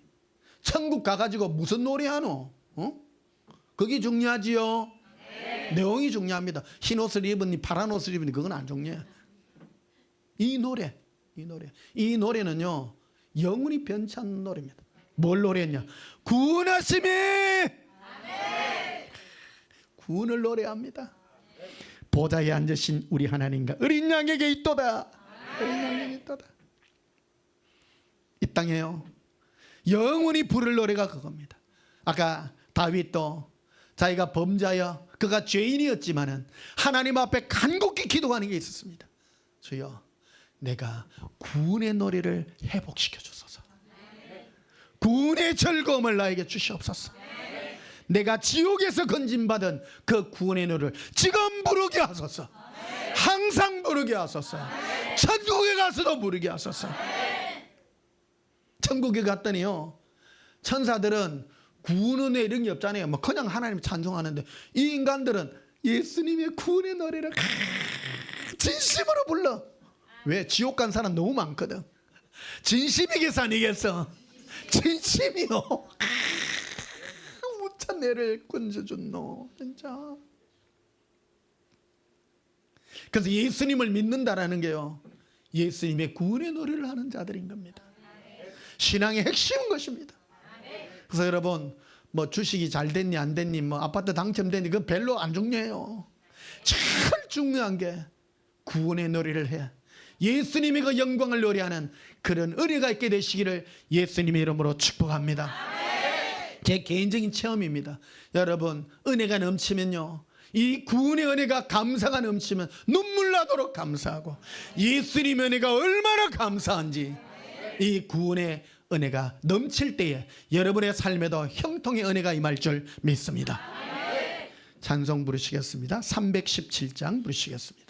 Speaker 1: 천국 가가지고 무슨 노래하노? 그게 중요하지요. 내용이 중요합니다. 흰 옷을 입으니 파란 옷을 입으니 그건 안 중요해. 이 노래는요 영원히 변치 않는 노래입니다. 뭘 노래했냐? 구원하심이 구원을 노래합니다. 보좌에 앉으신 우리 하나님과 어린 양에게 있도다. 어린 양에게 있도다. 이 땅에요 영원히 부를 노래가 그겁니다. 아까 다윗도 자기가 범자여 그가 죄인이었지만은 하나님 앞에 간곡히 기도하는 게 있었습니다. 주여, 내가 구원의 노래를 회복시켜 주소서. 구원의 즐거움을 나에게 주시옵소서. 내가 지옥에서 건진받은 그 구원의 노래를 지금 부르게 하소서. 항상 부르게 하소서. 천국에 가서도 부르게 하소서. 천국에 갔더니요, 천사들은 구원의 이런 게 없잖아요. 뭐 그냥 하나님 찬송하는데, 이 인간들은 예수님의 구원의 노래를 진심으로 불러. 왜? 지옥 간 사람 너무 많거든. 진심이겠어 아니겠어? 진심이요. 우차 내를 건져줬노 진짜. 그래서 예수님을 믿는다라는 게요, 예수님의 구원의 노래를 하는 자들인 겁니다. 신앙의 핵심인 것입니다. 그래서 여러분, 뭐 주식이 잘 됐니 안 됐니, 뭐 아파트 당첨됐니, 그건 별로 안 중요해요. 제일 중요한 게 구원의 노래를 해 예수님의 그 영광을 노래하는 그런 은혜가 있게 되시기를 예수님의 이름으로 축복합니다. 제 개인적인 체험입니다. 여러분, 은혜가 넘치면요, 이 구원의 은혜가, 감사가 넘치면 눈물 나도록 감사하고, 예수님의 은혜가 얼마나 감사한지, 이 구원의 은혜가 넘칠 때에 여러분의 삶에도 형통의 은혜가 임할 줄 믿습니다. 찬송 부르시겠습니다. 317장 부르시겠습니다.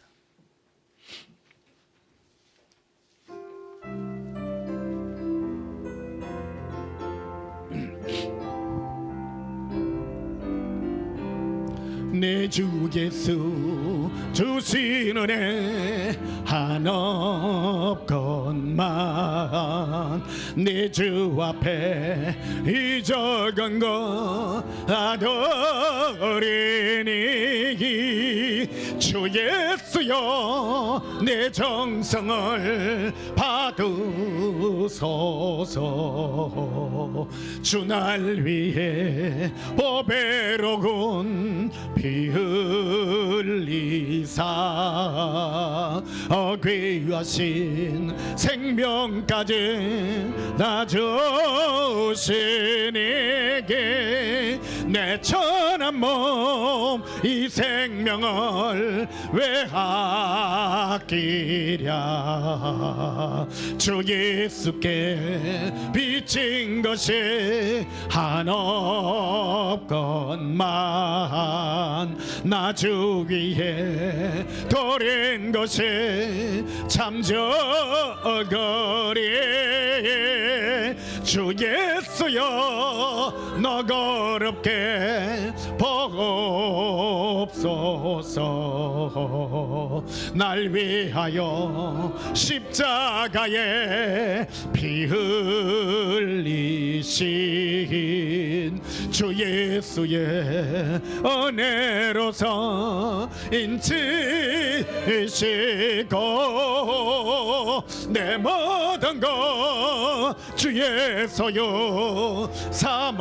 Speaker 1: 내 주 예수 주신 은혜 한없건만 내 주 앞에 잊어간 것 아더리니 주 예수여 내 정성을 받으소서. 주 날 위해 보배로운 피 흘리사 귀하신 생명까지 다 주시니께 내 천한 몸 이 생명을 왜 아끼랴. 주 예수께 비친 것이 한없건만 나 주 위에 돌인 것이 참 적으리. 주 예수여 너거롭게 보옵소서. 날 위하여 십자가에 피 흘리신 주 예수의 은혜로서 인치시고 내 모든 것 주의 소유 삼으소서.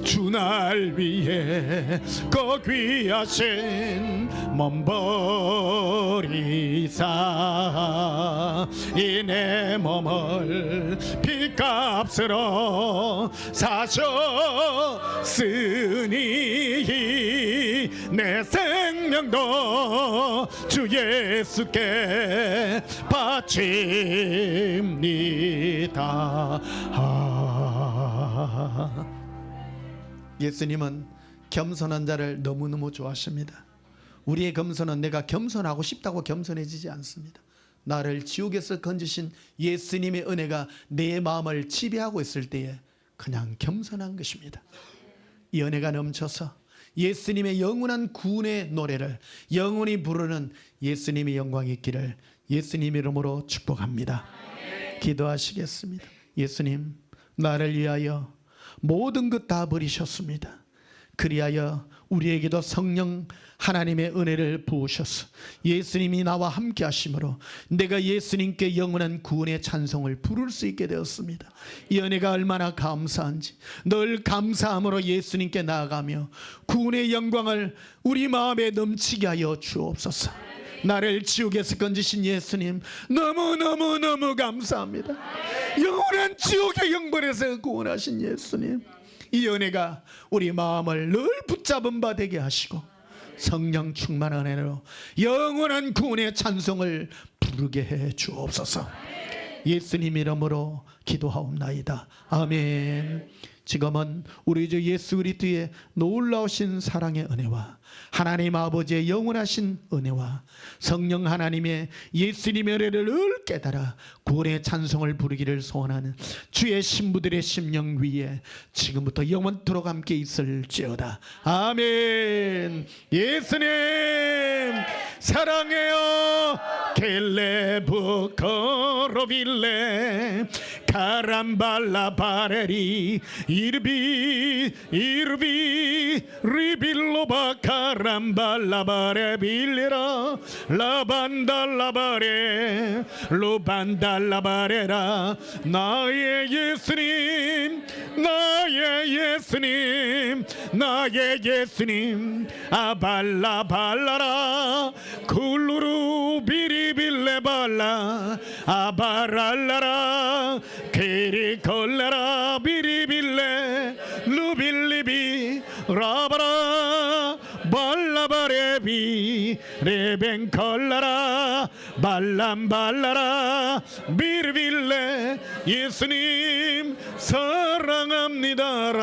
Speaker 1: 주 날 위해 그 귀하신 몸 버리사 이 내 몸을 피값으로 사셨으니 내 생명도 주 예수께 바칩니다. 예수님은 겸손한 자를 너무너무 좋아하십니다. 우리의 겸손은 내가 겸손하고 싶다고 겸손해지지 않습니다. 나를 지옥에서 건지신 예수님의 은혜가 내 마음을 지배하고 있을 때에 그냥 겸손한 것입니다. 이 은혜가 넘쳐서 예수님의 영원한 구원의 노래를 영원히 부르는 예수님의 영광이 있기를 예수님 이름으로 축복합니다. 기도하시겠습니다. 예수님, 나를 위하여 모든 것 다 버리셨습니다. 그리하여 우리에게도 성령 하나님의 은혜를 부으셔서 예수님이 나와 함께 하심으로 내가 예수님께 영원한 구원의 찬송을 부를 수 있게 되었습니다. 이 은혜가 얼마나 감사한지 늘 감사함으로 예수님께 나아가며 구원의 영광을 우리 마음에 넘치게 하여 주옵소서. 나를 지옥에서 건지신 예수님 너무너무너무 감사합니다. 영원한 지옥의 영벌에서 구원하신 예수님, 이 은혜가 우리 마음을 늘 붙잡은 바 되게 하시고 성령 충만한 은혜로 영원한 구원의 찬송을 부르게 해 주옵소서. 예수님 이름으로 기도하옵나이다. 아멘. 지금은 우리 주 예수 그리스도의 놀라우신 사랑의 은혜와 하나님 아버지의 영원하신 은혜와 성령 하나님의 예수님의 은혜를 늘 깨달아 구원의 찬송을 부르기를 소원하는 주의 신부들의 심령 위에 지금부터 영원토록 함께 있을지어다. 아멘. 예수님 사랑해요. 켈레브 코로빌레 카람발라 바레리 이르비 리빌로바 카람발라바레 빌레라 라반달라바레 로반달라바레라. 나의 예수님 나의 예수님 나의 예수님 아발라발라라 굴루루 비리빌레발라 아바랄라라 케리콜라라 비리빌레 루빌리비 라바라 발라바레비 레벤콜라라 발람발라라 비르빌레. 예수님 사랑합니다라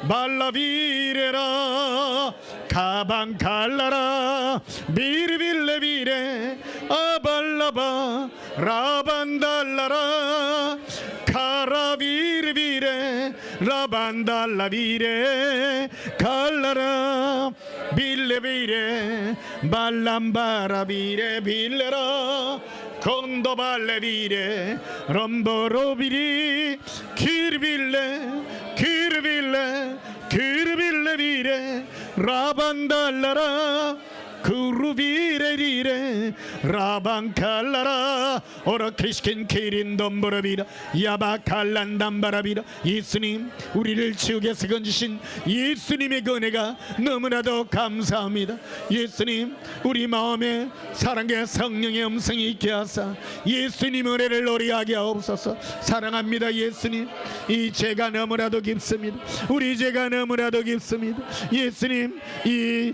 Speaker 1: 발라비레라 가방칼라라 비르빌레비레 아발라바 라반달라라 카라비르비레 라반달라비레 칼라라 빌레비레 발람바라비레 빌레라 콘도발레비레 럼보로비리 키르빌레 라반달라라 그루비레리레 라방칼라라 오라크리스킨 케린 덤보라비라 야바칼란담바라비라. 예수님 우리를 지옥에서 건지신 예수님의 은혜가 너무나도 감사합니다. 예수님 우리 마음에 사랑의 성령의 음성이 있게 하사 예수님 은혜를 노래하게 하옵소서. 사랑합니다. 예수님 이 죄가 너무나도 깊습니다. 우리 죄가 너무나도 깊습니다. 예수님 이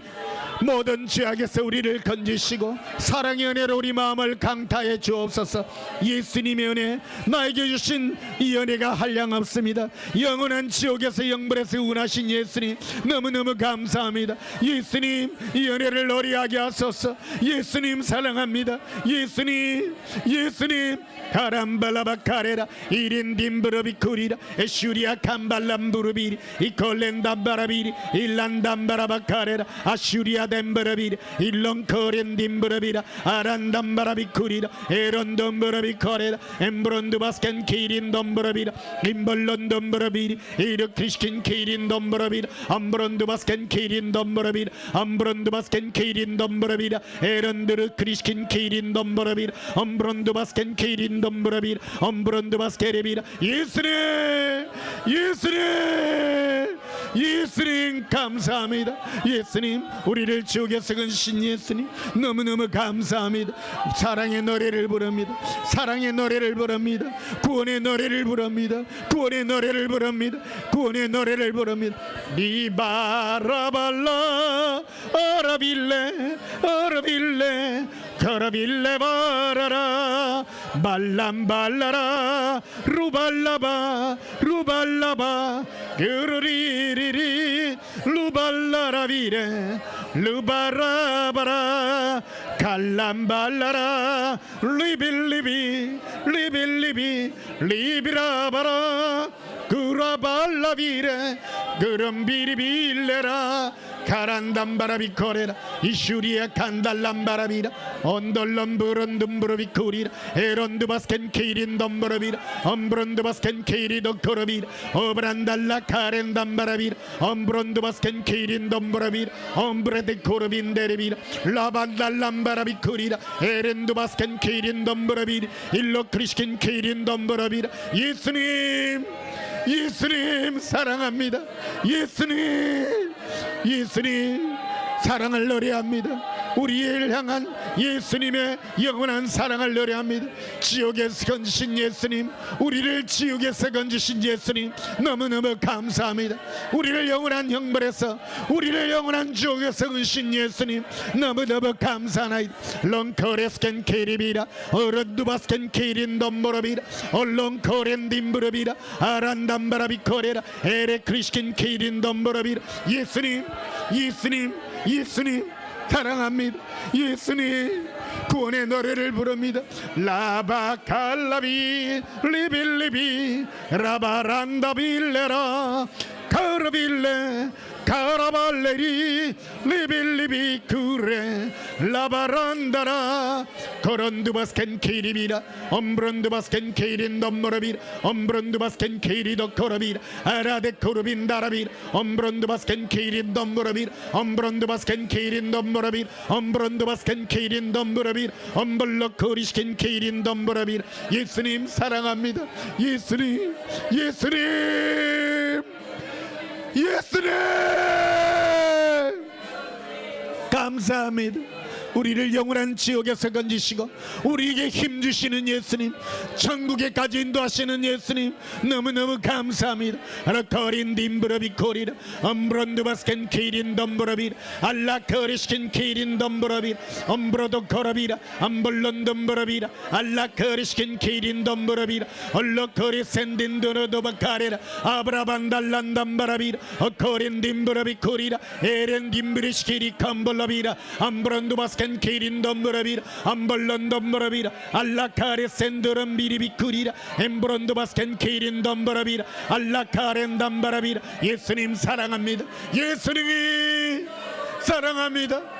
Speaker 1: 모든 죄악에서 우리를 건지시고 사랑의 은혜로 우리 마음을 강타해 주옵소서. 예수님의 은혜 나에게 주신 이 은혜가 한량없습니다. 영원한 지옥에서 영벌에서 운하신 예수님 너무너무 감사합니다. 예수님 이 은혜를 노래하게 하소서. 예수님 사랑합니다. 예수님 가람발라바카레라 이린딤브르비쿠리라 에슈리아 캄발람부르비리 이콜렌담바라비리 일란담바라바카레라 아슈리아 덴브르비리 일론커렌딤브르비라 아란담바라비쿠리라 에론덤브르비코레라 엠브론드바스켄 키린덤브르비라 임벌론덤브르비리 이르크리스킨 키린덤브르비라 암브론드바스켄 키린덤브르비라 암브론드바스켄 키린덤브르비라 에런드르 크리스킨 키린덤브르비라 암브론드바스켄 키린 덤브라비라 엄브론드바스케레비라. 예수님 감사합니다. 예수님 우리를 지옥에서 건신 예수님 너무너무 감사합니다. 사랑의 노래를 부릅니다. 사랑의 노래를 부릅니다. 구원의 노래를 부릅니다. 구원의 노래를 부릅니다. 구원의 노래를 부릅니다. 리바라발라 아라빌레 가라빌레 바라라 발람발라라 루발라바 그르리리리 루발라라비레 루바라바라 갈람발라라 리비라바라 그라발라비레 그름비리빌레라 가란담바라비코레라 이슈리아 칸달람바라비라 온돌럼브론둠브로비쿠리라 에론드바스켄 케이린덤브로비라 엄브론드바스켄 케이리도코로비라 오브란달라 카렌담바라비라 엄브론드바스켄 케이린덤브로비라 엄브레데코로빈데레비라 라반달람바라비쿠리라 에렌드바스켄 케이린덤브로비라 일로크리스킨 케이린덤브로비라. 예수님 사랑합니다. 예수님 사랑을 노래합니다. 우리를 향한 예수님의 영원한 사랑을 노래합니다. 지옥에서 건지신 예수님, 우리를 지옥에서 건지신 예수님, 너무너무 감사합니다. 우리를 영원한 형벌에서, 우리를 영원한 지옥에서 건지신 예수님, 너무너무 감사하나이다. 롱코레스켄 케리비라 어른두바스켄 케린 덤보라비라 얼롱코렌 딤브라비라 아란담바라비 코레라 에레 크리스킨 케린 덤보라비라. 예수님, 예수님, 예수님 사랑합니다. 예수님 구원의 노래를 부릅니다. 라바칼라비 리빌리비 라바란다빌레라 카르빌레 카라발레리 리빌리비 쿠레 라바란다라 코론두바스켄 케이리비라 엄브론두바스켄 케이린 덤모라비라 엄브론두바스켄 케이리도 코라비라 아라데 코르빈 다라비라 엄브론두바스켄 케이린 덤모라비라 엄브론두바스켄 케이린 덤모라비라 엄브론두바스켄 케이린 덤모라비라 엄벌로 코리스켄 케이린 덤모라비라. 예수님 사랑합니다. 예수님, 예수님, 예수님 감사합니다. 우리를 영원한 지옥에서 건지시고 우리에게 힘 주시는 예수님, 천국에까지 인도하시는 예수님, 너무너무 감사합니다. 아라코린 딤브라비 코리라 엄브론두바스켄 케이린 덤브라비라 알라커리스킨 케이린 덤브라비라 엄브로도 코라비라 암벌론 덤브라비라 알라커리스킨 케이린 덤브라비라 얼로코리 센딘도노도바카레라 아브라반달란 덤브라비라 어코린 딤브라비 코리라 에렌 딤브리스키리 캄볼라비라 암브론두바스 케이린 덤브라비라 암벌론 덤브라비라 알라카레 센드런 비리비쿠리라 엠브론도 바스켄 케이린 덤브라비라 알라카렌 덤브라비라. 예수님 사랑합니다. 예수님이 사랑합니다.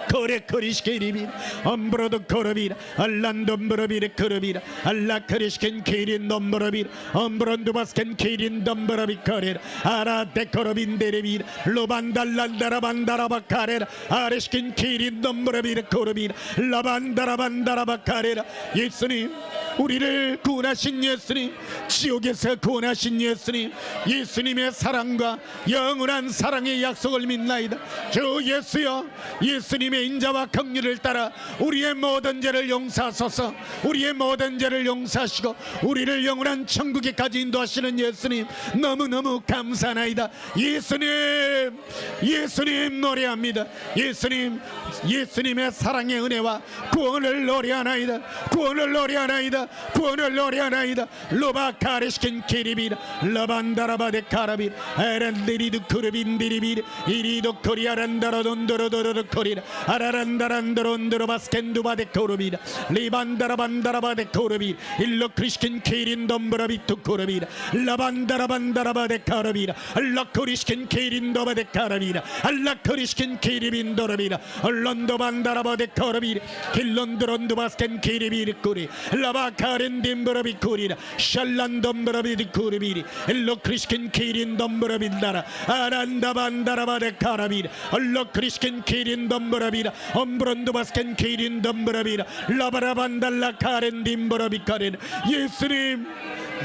Speaker 1: 코레코리스케리비 엄브로도 코르비라 알란덤브라비레 코르비라 알라카리스켄 케이린 덤브라비라 엄브론두바스켄 케이린 덤브라비 코레라 아라데코르빈데레비라 로반달란다라반다라바카레라 아레스킨 케이린 덤브라비레 코르비라 라반다라반다라바카레라. 예수님, 우리를 구원하신 예수님, 지옥에서 구원하신 예수님, 예수님의 사랑과 영원한 사랑의 약속을 믿나이다. 주 예수여, 예수님의 인자와 긍휼을 따라 우리의 모든 죄를 용서하소서. 우리의 모든 죄를 용서하시고 우리를 영원한 천국에까지 인도하시는 예수님, 너무너무 감사나이다. 예수님, 예수님 노래합니다. 예수님, 예수님의 사랑의 은혜와 구원을 노래하나이다. 구원을 노래하나이다. 구원을 노래하나이다. 로바카레스킨 키리비라 라반다라바데 카라비 에란데리드 쿠르빈디리비 이리도 코리아란다라돈도로도로 코리라 아라란다란도론도로바스켄두바데 코르비라 리반다라반다라바데 코르비 일로 크리스킨 케이린 덤브라비투 코르비라 라반다라반다라바데 카라비라 알라코리스킨 케이린 도바데 카라비라 알라코리스킨 케이리빈 도라비라 얼론도반다라바데 코르비 길론드론도바스켄 케이리비리 코리 라바카렌 딤브라비 코리라 샬란덤브라비디 코르비리 일로 크리스킨 케이린 덤브라빈다라 아란다반다라바데 카라비라 얼로 크리스킨 케이린 덤브라비라 엄브론도바스켄 케이린 덤브라비라 라바라반달라 카렌 딤브라비 카렌. 예수님,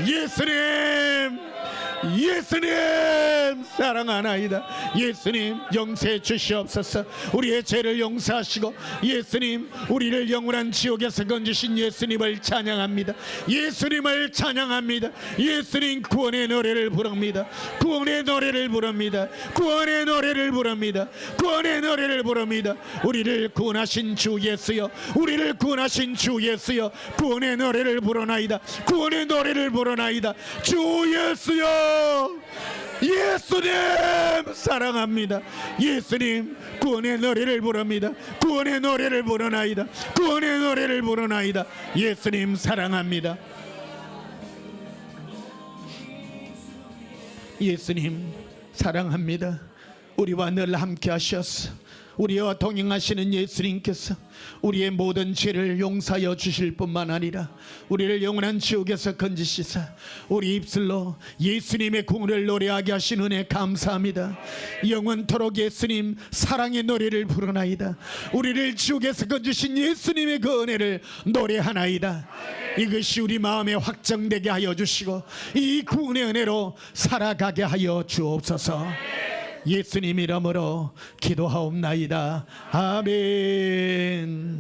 Speaker 1: 예수님, 예수님 사랑하나이다. 예수님 용서해 주시옵소서. 우리의 죄를 용서하시고 예수님, 우리를 영원한 지옥에서 건지신 예수님을 찬양합니다. 예수님을 찬양합니다. 예수님 구원의 노래를 부릅니다. 구원의 노래를 부릅니다. 구원의 노래를 부릅니다. 구원의 노래를 부릅니다. 우리를 구원하신 주 예수여, 우리를 구원하신 주 예수여, 구원의 노래를 부르나이다. 구원의 노래를 부르나이다. 주 예수여, 예수님 사랑합니다. 예수님 구원의 노래를 부릅니다. 구원의 노래를 부르나이다. 구원의 노래를 부르나이다. 예수님 사랑합니다. 예수님 사랑합니다. 우리와 늘 함께 하셨어. 우리와 동행하시는 예수님께서 우리의 모든 죄를 용서하여 주실 뿐만 아니라 우리를 영원한 지옥에서 건지시사 우리 입술로 예수님의 구원을 노래하게 하신 은혜 감사합니다. 영원토록 예수님 사랑의 노래를 부르나이다. 우리를 지옥에서 건지신 예수님의 그 은혜를 노래하나이다. 이것이 우리 마음에 확정되게 하여 주시고 이 구원의 은혜로 살아가게 하여 주옵소서. 예수님 이름으로 기도하옵나이다. 아멘.